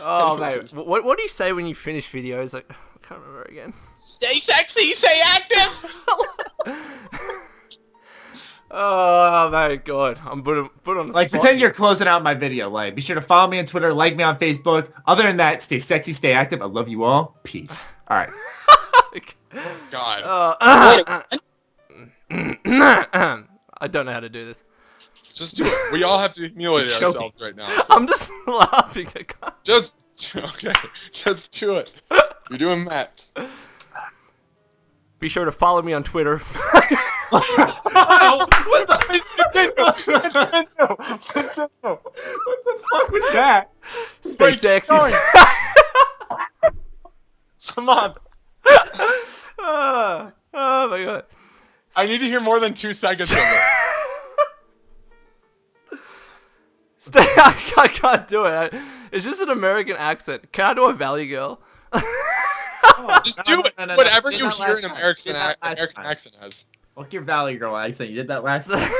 Oh, mate. What do you say when you finish videos? Like, I can't remember again. Stay sexy, stay active. Oh my god, I'm put on the Like, spot pretend here. you're closing out my video. Like, be sure to follow me on Twitter, like me on Facebook. Other than that, stay sexy, stay active. I love you all. Peace. All right. God. I don't know how to do this. Just do it. We all have to humiliate Choking. ourselves right now. So. I'm just laughing. I can't. Just okay. Just do it. You're doing Matt. Be sure to follow me on Twitter. What the fuck was that? Stay sexy. Come on. Oh my god. I need to hear more than 2 seconds of it. I can't do it. It's just an American accent. Can I do a Valley Girl? Just do it. No. Whatever Did you that hear last an time. American, Did that last American time. accent has. Fuck your Valley Girl accent. You did that last time.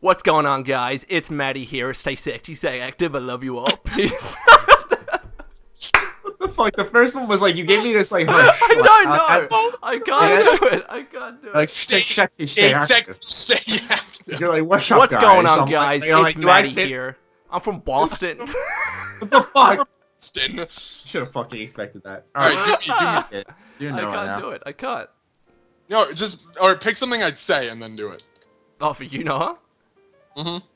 What's going on, guys? It's Maddie here. Stay sexy, stay active. I love you all. Peace. What the fuck? The first one was like, you gave me this like... I don't know. I can't do it. I can't do it. Like, stay sexy, stay active. Stay active. You're like, what's up, What's guys? going on, I'm like- guys? you're It's like, do I Maddie fit- here. I'm from Boston. What the fuck? Stin. Should have fucking expected that. Alright, Alright, do me. you I know it can't now. do it. I can't. No, just or pick something I'd say and then do it. Oh, for you, Noah? Mm-hmm.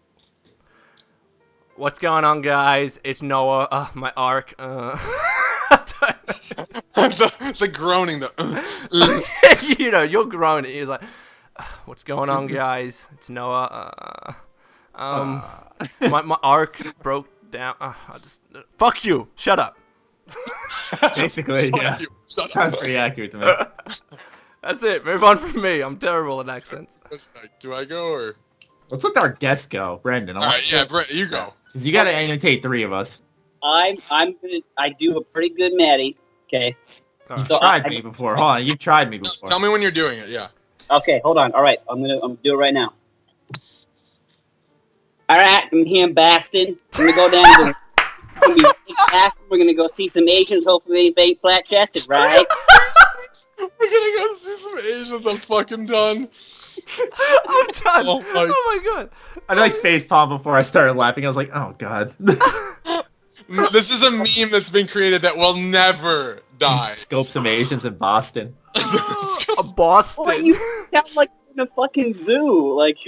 What's going on, guys? It's Noah. My arc. the groaning, You know, you're groaning. He's like, what's going on, guys? It's Noah. My arc broke down. I just fuck you. Shut up. Basically, yeah. Shut Sounds up. pretty accurate to me. That's it. Move on from me. I'm terrible at accents. Do I go or? Let's let our guest go, Brendan. Alright, yeah, Brett, you go. Because you gotta imitate 3 of us. I do a pretty good Maddie. Okay. You've So tried I- me before. Hold on, you've tried me before. Tell me when you're doing it, yeah. Okay, hold on. All right, I'm gonna do it right now. All right, I'm here in Boston. I'm gonna go down to Boston. We're gonna go see some Asians. Hopefully, they ain't flat chested, right? We're gonna go see some Asians. I'm fucking done. I'm done. Oh Oh my god. I like facepalm before I started laughing. I was like, oh god. This is a meme that's been created that will never die. Scope some Asians in Boston. A Boston. What, you sound like in a fucking zoo. Like,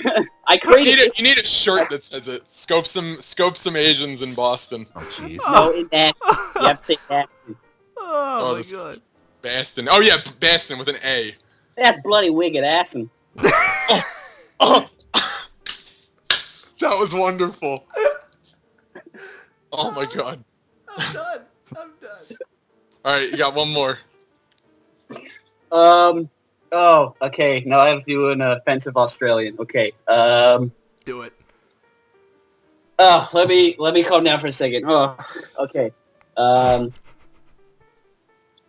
I You created this. need a shirt that says it. Scope some Asians in Boston. Oh jeez. No, in Boston. You have to say Boston. Oh my this- god. Baston. Oh yeah, Baston with an A. That's bloody wicked assin'. Oh. That was wonderful. Oh my god. I'm done. I'm done. Alright, you got one more. Oh, okay. Now I have to do an offensive Australian. Okay. Do it. Oh, let me calm down for a second. Oh, okay.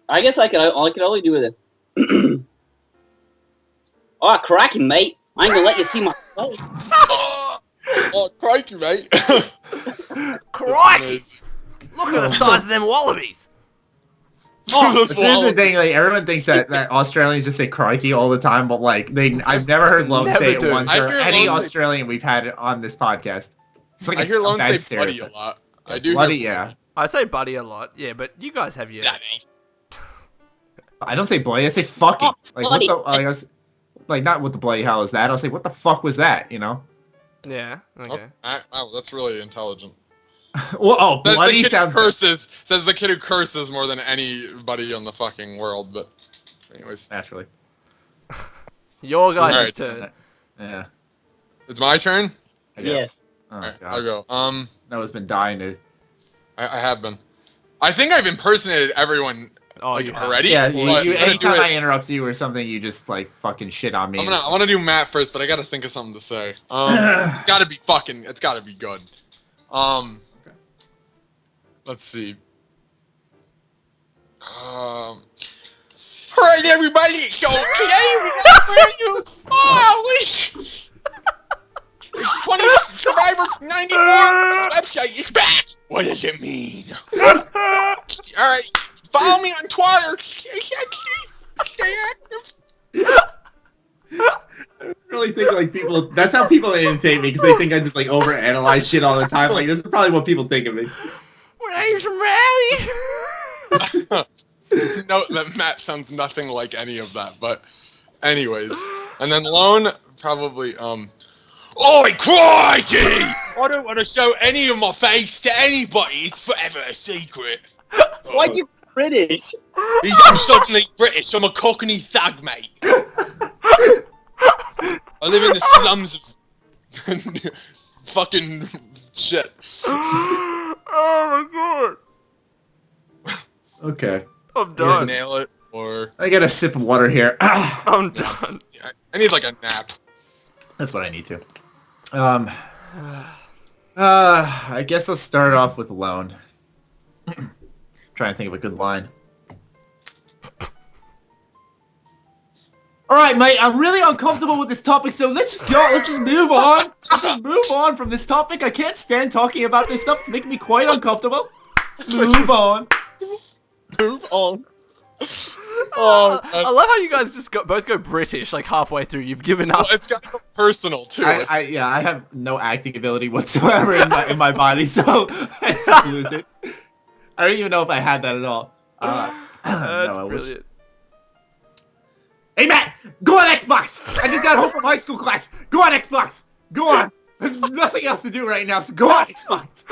I guess I can only do with it. Oh, cracking, mate! I ain't gonna let you see my face. Oh, crikey, mate. Crikey! Look at the size of them wallabies. Oh, This is the thing, like, everyone thinks that Australians just say crikey all the time, but like, I've never heard Lone Never say it do. once, I or hear any Lone say- Australian we've had on this podcast. It's like I hear Lone bad say buddy a stereotype. lot. I do Bloody, hear yeah. I say buddy a lot, yeah, but you guys have your... I don't say bloody, I say fucking. Oh, Like, bloody. what the, like, not what the bloody hell is that? I'll say, what the fuck was that, you know? Yeah, okay. Wow, that's really intelligent. Well, oh, Says bloody the kid sounds who curses. Says the kid who curses more than anybody in the fucking world. But, anyways, naturally. Your guys' Alright. turn. Yeah. it's my turn. I guess. Yes. Oh, Alright, God. I'll go. Noah's been dying to... I have been. I think I've impersonated everyone Oh, like you have. already. Yeah, but I'm gonna do anytime I it- interrupt you or something, you just, like, fucking shit on me. I want to do Matt first, but I gotta think of something to say. It's gotta be good. Let's see. Alright everybody, so today we're gonna bring you it's 20 Survivor 94 website is back. What does it mean? Alright, follow me on Twitter. Stay active. I really think like people. That's how people entertain me because they think I just like overanalyze shit all the time. Like this is probably what people think of me. Where's Maddie? No, that Matt sounds nothing like any of that. But, anyways, and then Lone probably Oi, crikey! I don't want to show any of my face to anybody. It's forever a secret. Why'd you British? I'm suddenly British. I'm a Cockney thug, mate. I live in the slums of fucking shit. Oh my god. Okay. I'm Just done. nail it, or I get a sip of water here. I'm done. I need like a nap. That's what I need to. I guess I'll start off with Lone. Trying to think of a good line. Alright, mate, I'm really uncomfortable with this topic, so let's just go. Let's just move on. Let's just move on from this topic. I can't stand talking about this stuff. It's making me quite uncomfortable. Let's move on. Move on. Oh, I love how you guys just both go British like halfway through. You've given up. well, it's got personal too. I have no acting ability whatsoever in my body, so I just lose it. I don't even know if I had that at all. That's no, I wish. brilliant. Hey Matt, go on Xbox! I just got home from high school class. Go on Xbox! Go on! I have nothing else to do right now, so go on Xbox!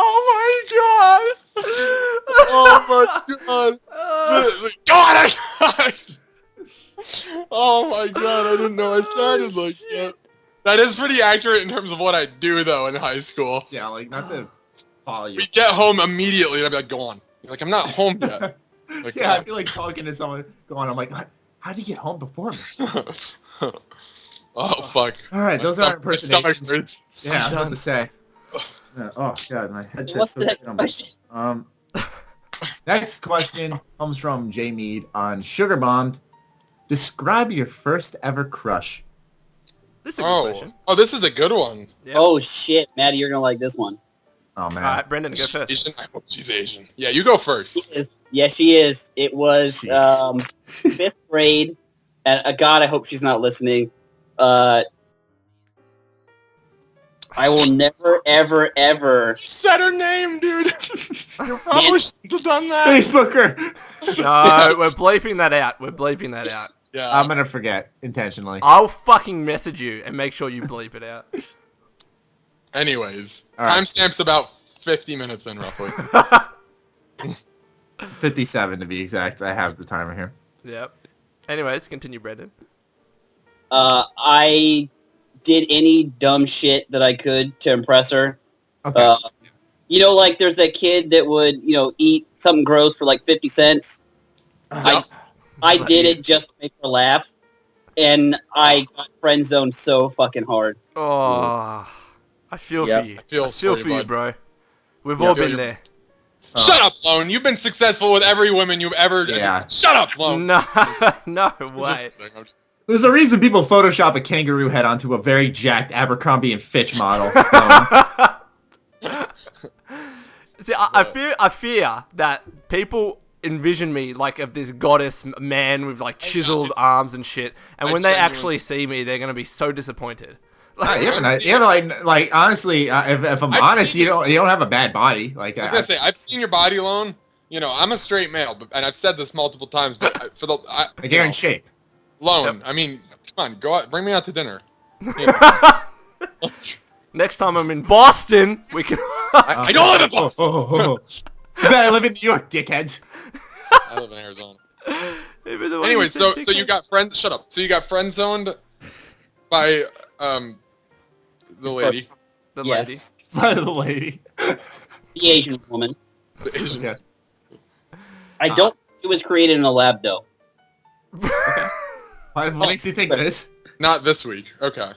Oh my god! Oh my god! God! Oh my god! I didn't know I sounded like that. That is pretty accurate in terms of what I do though in high school. Yeah, like not to follow you. We get home immediately and I'd be like, go on. You're like, I'm not home yet. Like, Yeah, I feel like talking to someone, going, I'm like, how did you get home before me? Oh fuck. Alright, those are My stomach impersonations. hurts. Yeah, I was about to say. Oh god, my headset's What's so the next shit on me. question? Next question comes from J Mead on Sugar Bombed. Describe your first ever crush. This is a good question. Oh, this is a good one. Yep. Oh shit, Maddie, you're gonna like this one. Oh man. Alright, Brendan, go first. Asian? I hope she's Asian. Yeah, you go first. Yeah, she is. It was Jeez. 5th grade. And God, I hope she's not listening. I will never, ever, ever. Said her name, dude. You probably should have done that. Facebooker! No, we're bleeping that out. We're bleeping that out. Yeah. I'm gonna forget intentionally. I'll fucking message you and make sure you bleep it out. Anyways, All right. timestamp's about 50 minutes in, roughly. 57 to be exact. I have the timer here. Yep. Anyways, continue, Brendan. I did any dumb shit that I could to impress her. Okay. You know, like there's that kid that would, eat something gross for like 50 cents. I did it just to make her laugh, and I got friend zoned so fucking hard. Oh, I feel Yep. for you. I feel for you, bud. bro. We've Yeah, all feel been you. there. Shut up, Lone. You've been successful with every woman you've ever... Yeah. Shut up, Lone. No, no I'm way. just kidding. There's a reason people Photoshop a kangaroo head onto a very jacked Abercrombie and Fitch model. See, I fear that people envision me like of this goddess man with like chiseled arms and shit, and when they actually see me, they're gonna be so disappointed. Like honestly, if I'm honest, you don't have a bad body. Like I was gonna say, I've seen your body, Lone. I'm a straight male, and I've said this multiple times, but like you're in shape. Lone, Yep. I mean, come on, go out, bring me out to dinner. Next time I'm in Boston, we can. I don't live in Boston. You better live in New York, dickheads. I live in Arizona. Anyway, so you got friends. Shut up. So you got friend zoned by the lady. the Yes. lady. By the lady. The Asian woman. The Asian. Yeah. I don't think it was created in a lab, though. What makes you think this? Not this week. Okay.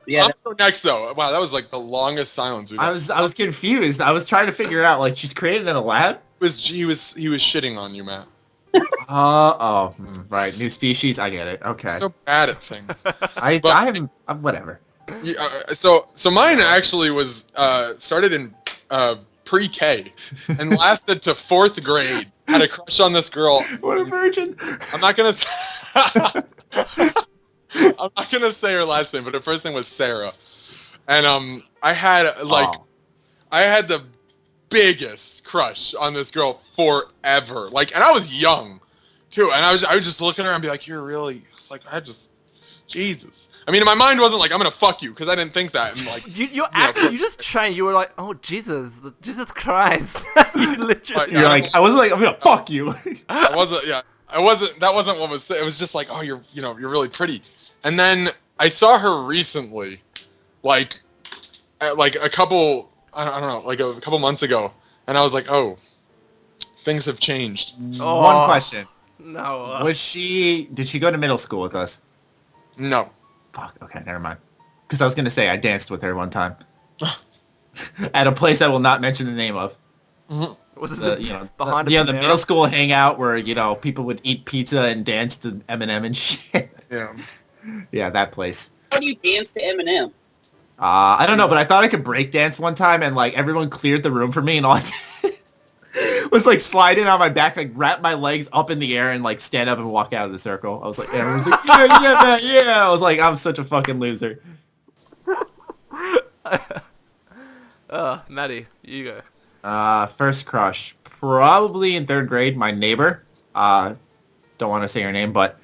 Yeah, I'm gonna go next though. Wow, that was like the longest silence we've I had. was confused. I was trying to figure out like she's created in a lab. He was shitting on you, Matt. Right, new species. I get it. Okay. So bad at things. I haven't. Whatever. So mine actually was started in pre-K and lasted to 4th grade. Had a crush on this girl. What a virgin. I'm not gonna say I'm not gonna say her last name, but her first name was Sarah. And I had the biggest crush on this girl forever. Like, and I was young too, and I would just look at her and be like, "You're really." It's like Jesus. I mean, in my mind wasn't like I'm gonna fuck you because I didn't think that. And like you just changed. You were like, "Oh Jesus Christ!" You literally. You're like, I wasn't like I'm gonna fuck you. I wasn't. Yeah, I wasn't. That wasn't what was. It was just like, oh, you're really pretty. And then I saw her recently, like a couple. I don't know, like a couple months ago, and I was like, oh, things have changed. Oh, One question. No. Did she go to middle school with us? No. Fuck, okay, never mind. Because I was going to say I danced with her one time. At a place I will not mention the name of. Mm-hmm. Was the, it behind the middle school hangout where, people would eat pizza and dance to Eminem and shit. Yeah. Yeah, that place. How do you dance to Eminem? I don't know, but I thought I could break dance one time and, everyone cleared the room for me and all I did was, sliding on my back, wrap my legs up in the air and, stand up and walk out of the circle. I was like, everyone's like, yeah, man, yeah. I was like, I'm such a fucking loser. Maddie, you go. First crush. Probably in 3rd grade, my neighbor. Don't want to say her name, but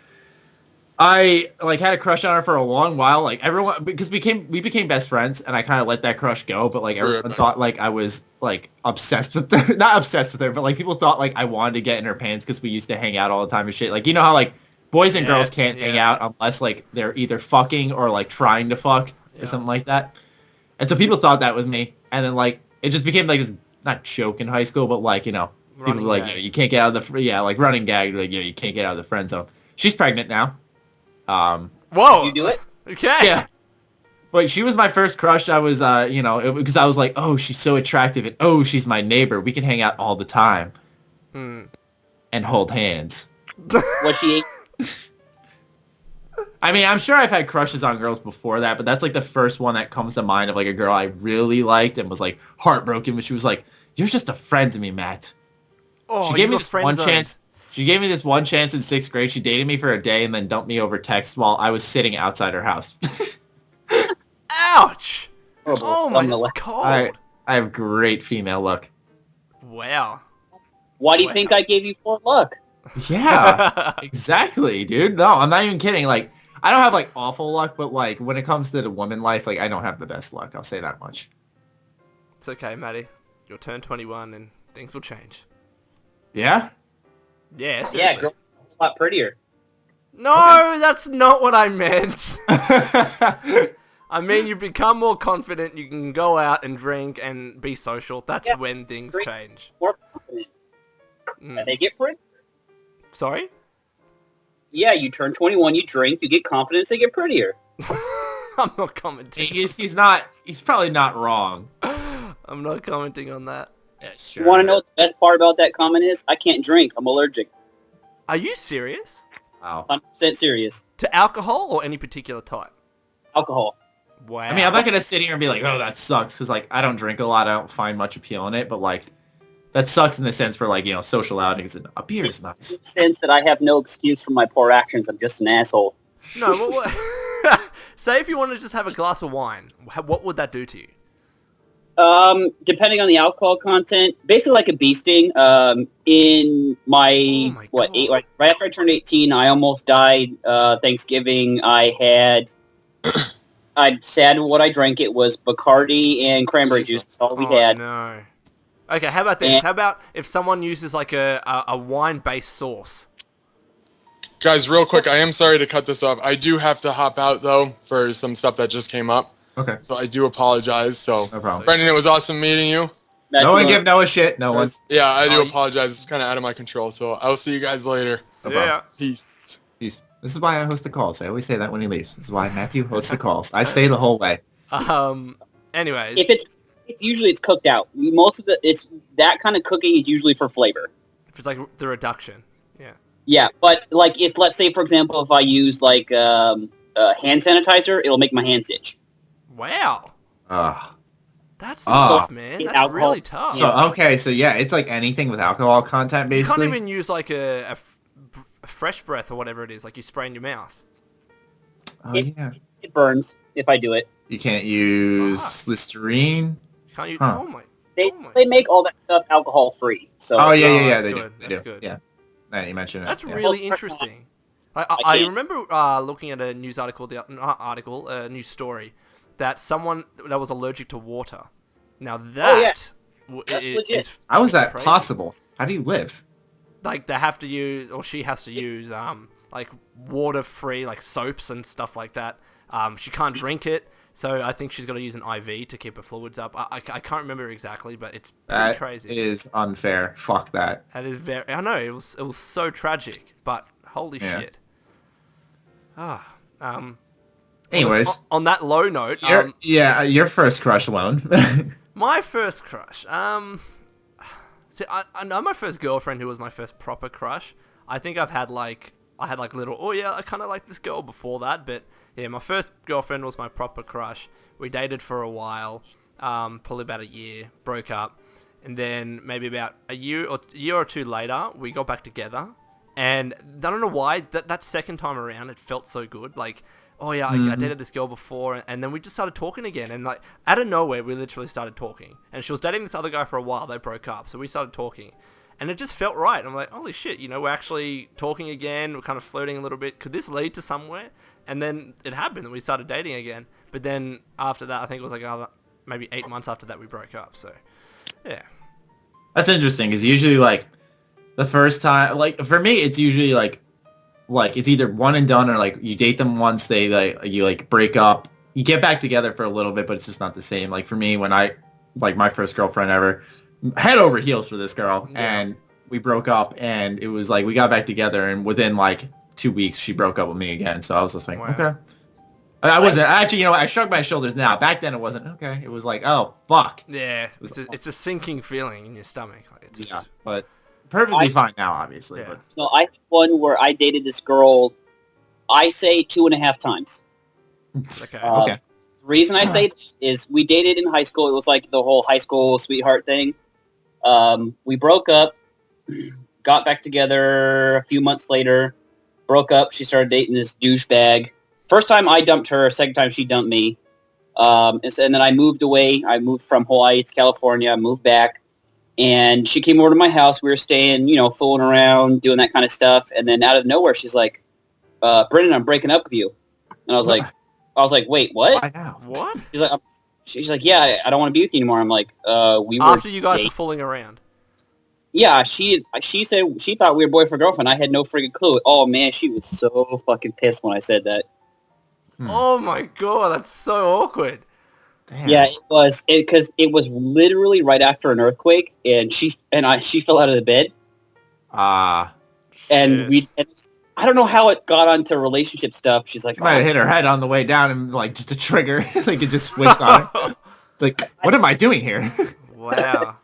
I had a crush on her for a long while. Everyone, because we became best friends, and I kind of let that crush go. But everyone thought I was obsessed with her, not obsessed with her, but people thought I wanted to get in her pants because we used to hang out all the time and shit. You know how boys and girls can't hang out unless they're either fucking or trying to fuck or something like that. And so people thought that was me, and then it just became this not joke in high school, but people were you can't get out of the running gag, you can't get out of the friend zone. She's pregnant now. Whoa! You do it? Okay. Yeah. But she was my first crush. I was, because I was like, oh, she's so attractive, and oh, she's my neighbor. We can hang out all the time. And hold hands. Was she? I mean, I'm sure I've had crushes on girls before that, but that's the first one that comes to mind of a girl I really liked and was heartbroken, but she was like, you're just a friend to me, Matt. Oh, she gave me this one chance. She gave me this one chance in 6th grade. She dated me for a day and then dumped me over text while I was sitting outside her house. Ouch! Oh my, that's cold. I have great female luck. Wow. Why do you think I gave you 4 luck? Yeah, exactly, dude. No, I'm not even kidding. I don't have awful luck, but when it comes to the woman life, I don't have the best luck. I'll say that much. It's okay, Maddie. You'll turn 21 and things will change. Yeah? Yeah, seriously. Yeah, girls are a lot prettier. No, that's not what I meant. I mean, you become more confident, you can go out and drink and be social. That's when things change. More confident. They get pretty. Sorry? Yeah, you turn 21, you drink, you get confidence, they get prettier. I'm not commenting. He's probably not wrong. I'm not commenting on that. Yeah, sure. You want to know what the best part about that comment is? I can't drink. I'm allergic. Are you serious? Wow. 100% serious. To alcohol or any particular type? Alcohol. Wow. I mean, I'm not going to sit here and be like, oh, that sucks, because, I don't drink a lot. I don't find much appeal in it, but, that sucks in the sense for, social outings, and a beer is nice. In the sense that I have no excuse for my poor actions. I'm just an asshole. No, what say if you want to just have a glass of wine, what would that do to you? Depending on the alcohol content, basically like a bee sting. In my, right after I turned 18, I almost died. Thanksgiving, I'm sad what I drank. It was Bacardi and cranberry juice. That's all we had. No. Okay, how about this? How about if someone uses a wine-based sauce? Guys, real quick, I am sorry to cut this off. I do have to hop out, though, for some stuff that just came up. Okay. So I do apologize. So, no problem. Brendan, it was awesome meeting you. No one give Noah shit. No one. Yeah, I do apologize. It's kind of out of my control. So I'll see you guys later. Yeah. Peace. Peace. This is why I host the calls. I always say that when he leaves. This is why Matthew hosts the calls. I stay the whole way. Anyways. If it's usually it's cooked out. Most of it's that kind of cooking is usually for flavor. If it's the reduction. Yeah. Yeah, but if let's say for example if I use hand sanitizer, it'll make my hands itch. Wow. That's Oh. tough, man. That's Alcohol. really tough. So okay, so yeah, it's like anything with alcohol content, You basically. can't even use like a fresh breath or whatever it is, like you spray in your mouth. Oh yeah. It burns if I do it. You can't use Listerine. You can't use. Huh. Oh my. They make all that stuff alcohol free. So Oh yeah, that's they good. do. They That's do. good. Yeah. Yeah, you mentioned it. That's yeah. really interesting. I remember looking at a news article, a news story, that someone that was allergic to water. Now that That's legit. is How is that crazy. possible? How do you live? Like they have to use, or she has to use, like water-free, like soaps and stuff like that. She can't drink it, so I think she's got to use an IV to keep her fluids up. I can't remember exactly, but it's pretty That crazy. is unfair. Fuck that. That is very. I know it was so tragic, but holy Yeah. shit. Anyways, On that low note, your first crush, Lone. my first crush. See, I know my first girlfriend who was my first proper crush. I think I had like little, oh yeah, I kind of like this girl before that, but yeah, my first girlfriend was my proper crush. We dated for a while, probably about a year, broke up, and then maybe about a year or two later, we got back together. And I don't know why that second time around, it felt so good. Like, oh yeah, I dated this girl before, and then we just started talking again. And like out of nowhere, we literally started talking. And she was dating this other guy for a while. They broke up, so we started talking, and it just felt right. I'm like, holy shit, we're actually talking again. We're kind of flirting a little bit. Could this lead to somewhere? And then it happened, and we started dating again. But then after that, I think it was like maybe 8 months after that we broke up. So yeah, That's interesting, because usually like the first time, like for me, it's usually like it's either one and done, or like you date them once, you break up, you get back together for a little bit, but it's just not the same. Like for me, when I like my first girlfriend ever, head over heels for this girl, and we broke up, and it was like we got back together, and within like 2 weeks she broke up with me again. So I was just like, okay. I wasn't actually, I shrug my shoulders now. Back then it wasn't okay. It was like, oh fuck. Yeah, it's a sinking feeling in your stomach. Like it's just, but perfectly fine now, obviously. Yeah. But So I had one where I dated this girl, I say 2.5 times. okay. Okay. The reason I say that is we dated in high school. It was like the whole high school sweetheart thing. We broke up, got back together a few months later, broke up. She started dating this douchebag. First time I dumped her, second time she dumped me. And then I moved away. I moved from Hawaii to California. I moved back. And she came over to my house. We were staying, fooling around, doing that kind of stuff. And then out of nowhere, she's like, Brendan, I'm breaking up with you. And I was like, wait, what? why now? What? She's like, yeah, I don't want to be with you anymore. I'm like, we were After you guys were dating. fooling around. Yeah, she said she thought we were boyfriend girlfriend. I had no freaking clue. Oh man, she was so fucking pissed when I said that. Oh my god, that's so awkward. Damn. Yeah, it was because it was literally right after an earthquake, and she fell out of the bed, and Shit. I don't know how it got onto relationship stuff. She's like, She might have hit her head on the way down, and like just a trigger, like it just switched on her. It's like, what am I doing here? Wow.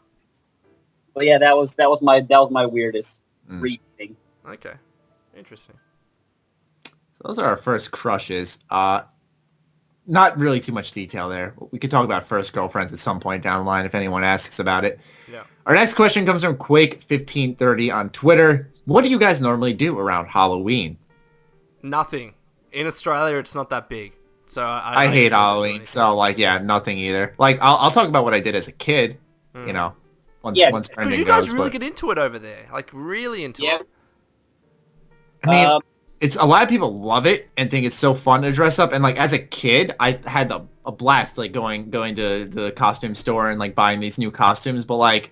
But yeah, that was my weirdest read thing. Okay. Interesting. So those are our first crushes. Not really too much detail there. We could talk about first girlfriends at some point down the line if anyone asks about it. Yeah. Our next question comes from Quake1530 on Twitter. What do you guys normally do around Halloween? Nothing. In Australia, it's not that big. So I hate Halloween, so like, yeah, nothing either. Like, I'll talk about what I did as a kid, once Because Brendan you guys goes. really But, get into it over there. Like, really into Yeah. it. I mean, it's a lot of people love it and think it's so fun to dress up. And like, as a kid, I had a blast, like going to the costume store and like buying these new costumes. But like,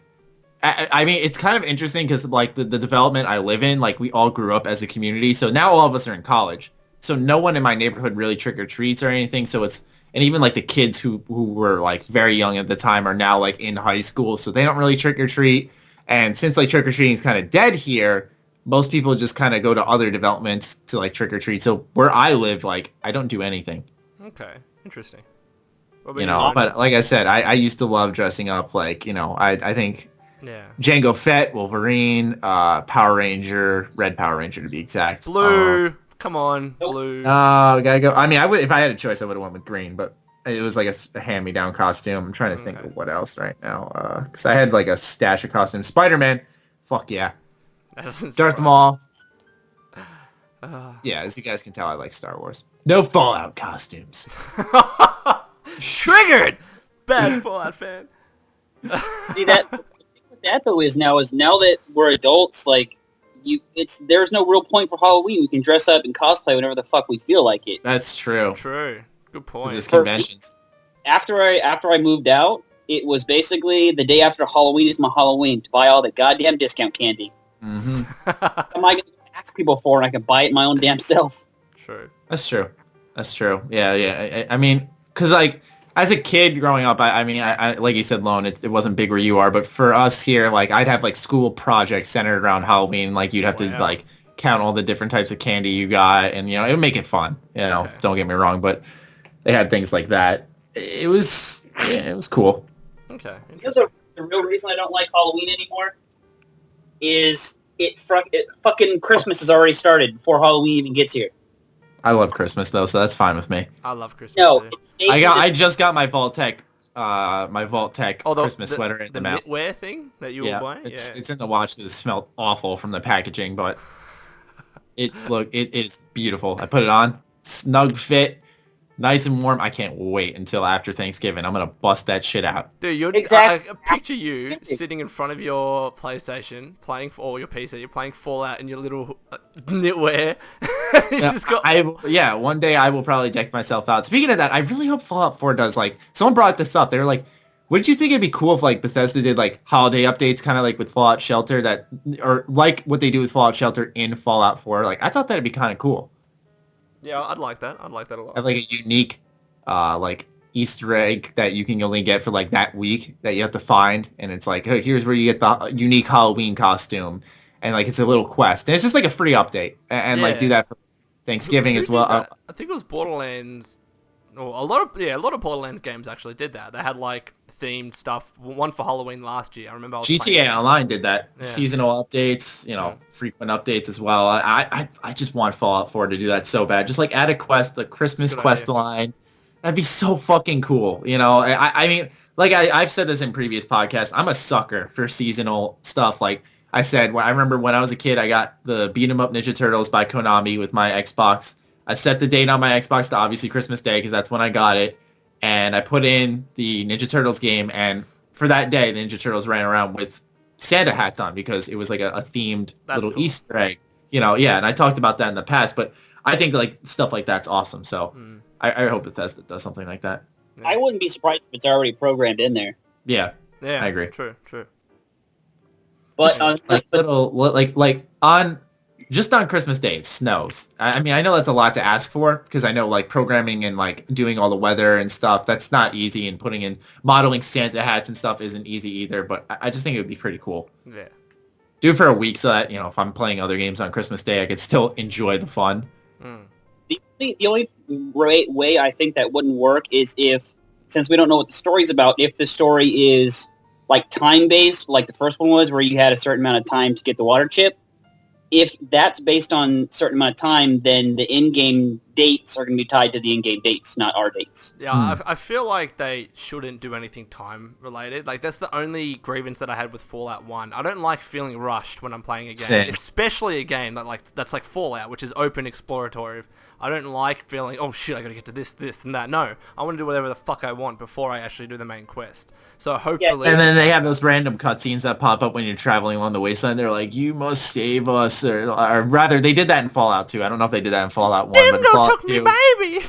I mean, it's kind of interesting because like the development I live in, like we all grew up as a community. So now all of us are in college. So no one in my neighborhood really trick-or-treats or anything. So and even like the kids who were like very young at the time are now like in high school. So they don't really trick-or-treat. And since like trick-or-treating is kind of dead here, most people just kind of go to other developments to like trick-or-treat. So where I live, like I don't do anything. Okay. Interesting. But like I said, I used to love dressing up like, I think Yeah. Jango Fett, Wolverine, Power Ranger, Red Power Ranger to be exact. Blue. Come on. Blue. Gotta go. I mean, if I had a choice, I would have went with green, but It was like a hand-me-down costume. I'm trying to think of what else right now. Because I had like a stash of costumes. Spider-Man. Fuck yeah. That doesn't Darth Maul. Yeah, as you guys can tell, I like Star Wars. No Fallout costumes. Triggered! Bad Fallout fan. See, that though is now that we're adults, like, there's no real point for Halloween. We can dress up and cosplay whenever the fuck we feel like it. That's true. True. Good point. It's conventions. After I moved out, it was basically the day after Halloween is my Halloween to buy all the goddamn discount candy. Mm-hmm. What am I going to ask people for, and I can buy it my own damn self? True. That's true. Yeah. I mean, because like as a kid growing up, I mean, like you said, Lone, it wasn't big where you are, but for us here, like I'd have like school projects centered around Halloween. Like you'd have to like count all the different types of candy you got, and it would make it fun. Don't get me wrong, but they had things like that. It was cool. Okay. The real reason I don't like Halloween anymore is it fucking Christmas has already started before Halloween even gets here. I love Christmas though, so that's fine with me. I love Christmas. No, I just got my Vault Tech Christmas sweater in the mail. The knitwear thing that you were buying? It's in the watch that smelled awful from the packaging, but it is beautiful. I put it on, snug fit, nice and warm. I can't wait until after Thanksgiving. I'm gonna bust that shit out. Dude, exactly. I picture you sitting in front of your PlayStation playing or your PC. You're playing Fallout in your little knitwear. One day I will probably deck myself out. Speaking of that, I really hope Fallout 4 does like. Someone brought this up. They were like, "Wouldn't you think it'd be cool if like Bethesda did like holiday updates, kind of like with Fallout Shelter or like what they do with Fallout Shelter in Fallout 4?" Like I thought that'd be kind of cool. Yeah, I'd like that. I'd like that a lot. Have like a unique, like Easter egg that you can only get for like that week that you have to find, and it's like, hey, here's where you get the unique Halloween costume, and like it's a little quest, and it's just like a free update, and like do that for Thanksgiving as well. I think it was Borderlands. Or a lot of Borderlands games actually did that. They had like themed stuff. One for Halloween last year. I remember. GTA Online did that. Yeah. Seasonal updates, frequent updates as well. I just want Fallout 4 to do that so bad. Just like add a quest, the Christmas quest line. That'd be so fucking cool. I mean, like I've said this in previous podcasts. I'm a sucker for seasonal stuff. Like I said, I remember when I was a kid, I got the Beat 'em Up Ninja Turtles by Konami with my Xbox. I set the date on my Xbox to obviously Christmas Day because that's when I got it. And I put in the Ninja Turtles game. And for that day, the Ninja Turtles ran around with Santa hats on because it was like a themed little cool Easter egg. And I talked about that in the past. But I think like stuff like that's awesome. So I hope Bethesda does something like that. Yeah. I wouldn't be surprised if it's already programmed in there. Yeah, I agree. True. But just on Christmas Day, it snows. I mean, I know that's a lot to ask for because I know like programming and like doing all the weather and stuff, that's not easy, and putting in modeling Santa hats and stuff isn't easy either, but I just think it would be pretty cool. Yeah. Do it for a week so that, if I'm playing other games on Christmas Day, I could still enjoy the fun. The only way I think that wouldn't work is since we don't know what the story's about, if the story is like time-based, like the first one was where you had a certain amount of time to get the water chip. If that's based on a certain amount of time, then the in-game dates are going to be tied to the in-game dates, not our dates. Yeah, I feel like they shouldn't do anything time-related. Like, that's the only grievance that I had with Fallout 1. I don't like feeling rushed when I'm playing a game. Same. Especially a game that's like Fallout, which is open exploratory. I don't like feeling, oh shit, I gotta get to this, and that. No, I want to do whatever the fuck I want before I actually do the main quest. So hopefully... And then they have those random cutscenes that pop up when you're traveling along the wasteland. They're like, you must save us, or rather, they did that in Fallout 2. I don't know if they did that in Fallout 1, but in Fallout 2... baby!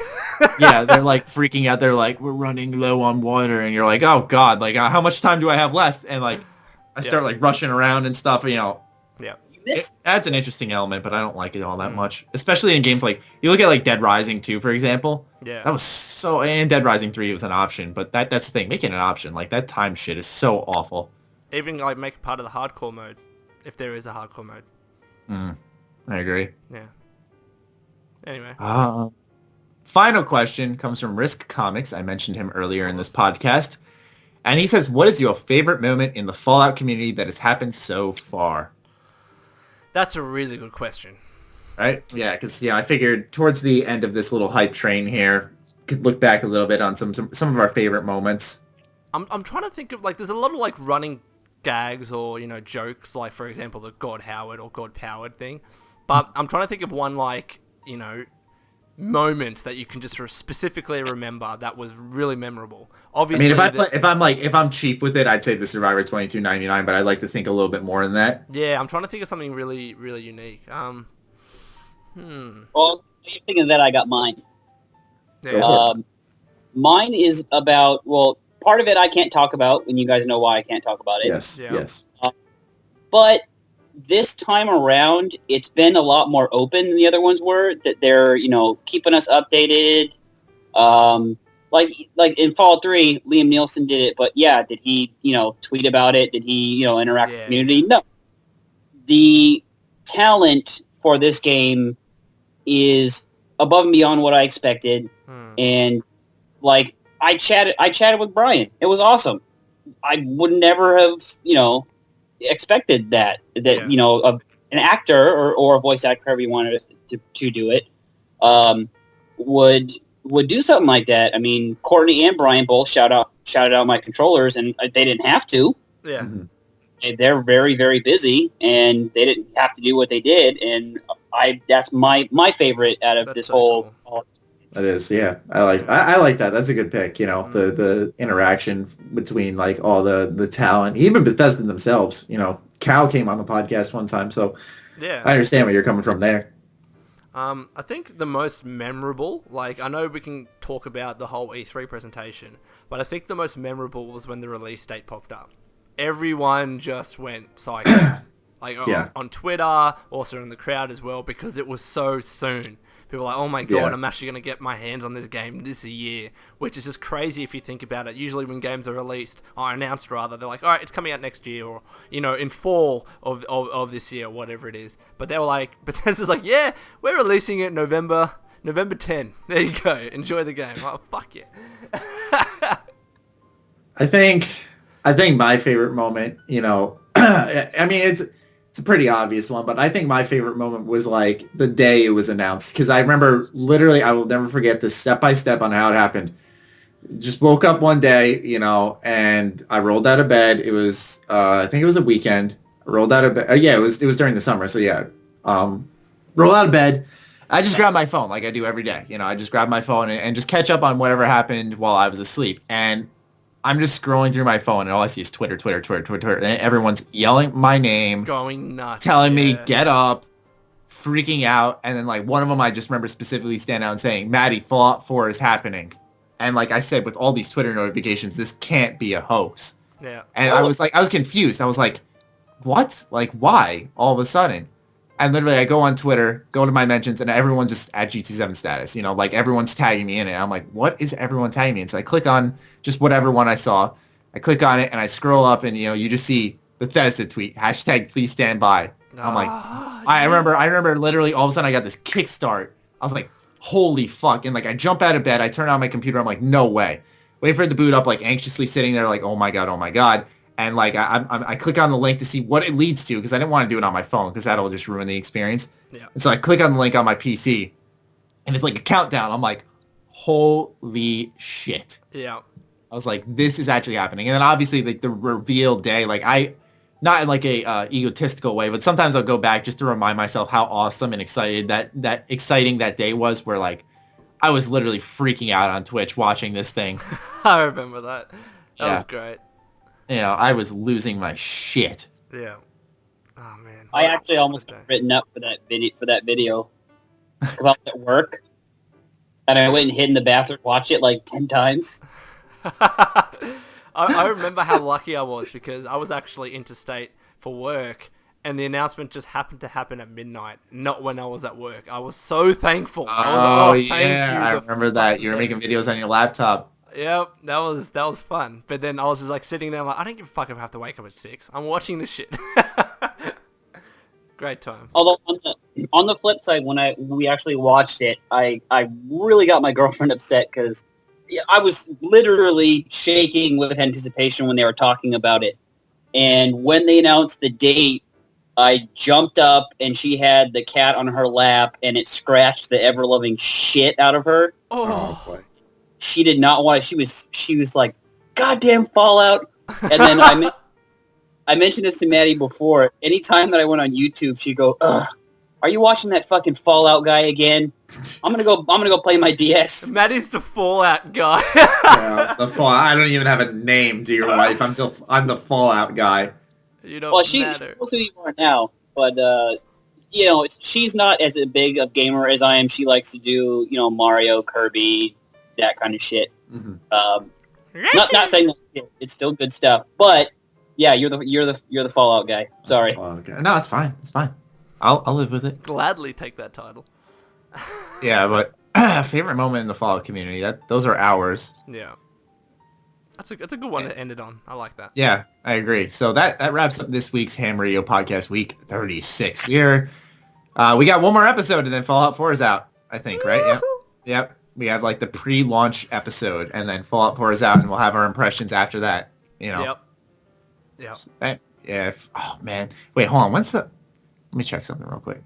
Yeah, they're like freaking out. They're like, we're running low on water, and you're like, oh god, like how much time do I have left? And like, I start like rushing around and stuff. Yeah. It adds an interesting element, but I don't like it all that much. Especially in games like, you look at like Dead Rising 2, for example. Yeah. That was so, and Dead Rising 3 was an option, but that's the thing, making an option, like that time shit is so awful. Even like make it part of the hardcore mode, if there is a hardcore mode. I agree. Yeah. Anyway. Final question comes from Risk Comics. I mentioned him earlier in this podcast. And he says, what is your favorite moment in the Fallout community that has happened so far? That's a really good question. Right? Yeah, because I figured towards the end of this little hype train here, could look back a little bit on some of our favorite moments. I'm trying to think of, like, there's a lot of, like, running gags or, jokes, like, for example, the God Howard or God Powered thing. But I'm trying to think of one, like, moment that you can just specifically remember that was really memorable. Obviously, I mean, if I'm cheap with it, I'd say the Survivor 2299, but I'd like to think a little bit more than that. Yeah, I'm trying to think of something really, really unique. Well, you're thinking of that, I got mine. Yeah. Mine is about, well, part of it I can't talk about, and you guys know why I can't talk about it. Yes, Yeah. yes. But this time around, it's been a lot more open than the other ones were, that they're, keeping us updated. Like in Fallout 3, Liam Nielsen did it, but yeah, did he, tweet about it? Did he, interact with the community? No. The talent for this game is above and beyond what I expected. And, like, I chatted with Brian. It was awesome. I would never have, expected that an actor or a voice actor, however you wanted to do it, would do something like that. I mean, Courtney and Brian both shouted out my controllers, and they didn't have to. Yeah. Mm-hmm. They're very, very busy, and they didn't have to do what they did. And that's my favorite out of this whole. Cool. That is, yeah. I like that. That's a good pick. The interaction between, like, all the talent, even Bethesda themselves. Cal came on the podcast one time, so yeah, I understand where you're coming from there. I think the most memorable, like, I know we can talk about the whole E3 presentation, but I think the most memorable was when the release date popped up. Everyone just went psycho. Like, yeah. on Twitter, also in the crowd as well, because it was so soon. People were like, oh my god, I'm actually going to get my hands on this game this year, which is just crazy if you think about it. Usually when games are released, or announced rather, they're like, alright, it's coming out next year, or, in fall of this year, or whatever it is. But they were like, Bethesda's like, yeah, we're releasing it November 10. There you go, enjoy the game. Oh, fuck yeah. I think my favorite moment, I mean, it's a pretty obvious one, but I think my favorite moment was, like, the day it was announced. Because I remember, literally, I will never forget this step-by-step on how it happened. Just woke up one day, and I rolled out of bed. It was, I think it was a weekend. I rolled out of bed. Yeah, it was during the summer, so yeah. Roll out of bed. I just grabbed my phone like I do every day. I just grab my phone and just catch up on whatever happened while I was asleep. And I'm just scrolling through my phone, and all I see is Twitter. And everyone's yelling my name. Going nuts. Telling me, get up, freaking out. And then, like, one of them I just remember specifically standing out and saying, Matty, Fallout 4 is happening. And, like I said, with all these Twitter notifications, this can't be a hoax. Yeah. And I was confused. I was like, what? Like, why? All of a sudden. And literally, I go on Twitter, go to my mentions, and everyone's just at G27 status. Like, everyone's tagging me in it. I'm like, what is everyone tagging me in? So I click on just whatever one I saw. I click on it, and I scroll up, and, you just see Bethesda tweet, # please stand by. I'm like, I remember literally all of a sudden I got this kickstart. I was like, holy fuck. And, like, I jump out of bed. I turn on my computer. I'm like, no way. Wait for it to boot up, like, anxiously sitting there, like, oh, my God. And, like, I click on the link to see what it leads to, because I didn't want to do it on my phone, because that'll just ruin the experience. Yeah. And so I click on the link on my PC, and it's like a countdown. I'm like, holy shit. Yeah. I was like, this is actually happening. And then obviously, like, the reveal day, like, not in like a egotistical way, but sometimes I'll go back just to remind myself how awesome and excited that exciting that day was, where, like, I was literally freaking out on Twitch watching this thing. I remember that. That was great. I was losing my shit. Yeah. Oh man. I actually almost got written up for that video. Because I was at work, and I went and hid in the bathroom, watched it like 10 times. I remember how lucky I was, because I was actually interstate for work, and the announcement just happened to happen at midnight, not when I was at work. I was so thankful. Thank you. I remember that. You were making videos on your laptop. Yep, that was fun. But then I was just like sitting there, like, I don't give a fuck if I have to wake up at 6. I'm watching this shit. Great times. Although on the flip side, when we actually watched it, I really got my girlfriend upset, because I was literally shaking with anticipation when they were talking about it. And when they announced the date, I jumped up, and she had the cat on her lap, and it scratched the ever-loving shit out of her. Oh boy. she did not want it. She was like, "Goddamn Fallout!" And then I mentioned this to Maddie before. Anytime that I went on YouTube, she'd go, "Ugh, are you watching that fucking Fallout guy again? I'm gonna go play my DS." Maddie's the Fallout guy. Yeah, the Fallout. I don't even have a name to your wife. I'm the Fallout guy. You don't Well, she matter. knows who you are now, but you know, she's not as big a gamer as I am. She likes to do, you know, Mario, Kirby, that kind of shit. Mm-hmm. Not saying that it's still good stuff, but yeah, you're the Fallout guy. Sorry. Okay. No, it's fine. It's fine. I'll live with it. Gladly take that title. Yeah, but favorite moment in the Fallout community. Those are ours. Yeah. That's a good one to end it on. I like that. Yeah, I agree. So that wraps up this week's Ham Radio Podcast, week 36. We got one more episode and then Fallout 4 is out, I think, right? Yep. Yep. We have like the pre-launch episode and then Fallout 4 is out and we'll have our impressions after that, you know. Yep. Yeah. Oh, man. Wait, hold on. Let me check something real quick.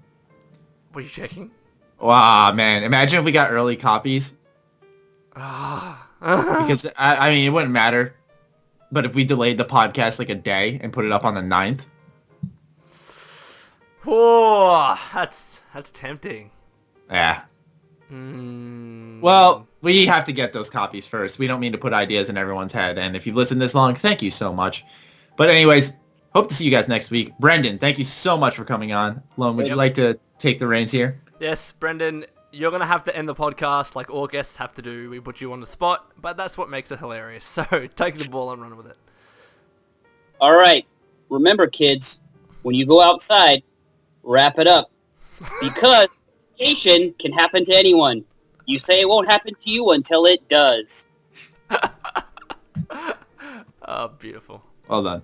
What are you checking? Wow, man. Imagine if we got early copies. Because, I mean, it wouldn't matter. But if we delayed the podcast like a day and put it up on the 9th. Oh, that's tempting. Yeah. Well, we have to get those copies first. We don't mean to put ideas in everyone's head. And if you've listened this long, thank you so much. But anyways, hope to see you guys next week. Brendan, thank you so much for coming on. Lone, would you like to take the reins here? Yes, Brendan, you're going to have to end the podcast like all guests have to do. We put you on the spot, but that's what makes it hilarious. So take the ball and run with it. All right. Remember, kids, when you go outside, wrap it up. Because vacation can happen to anyone. You say it won't happen to you until it does. Oh, beautiful. Well done.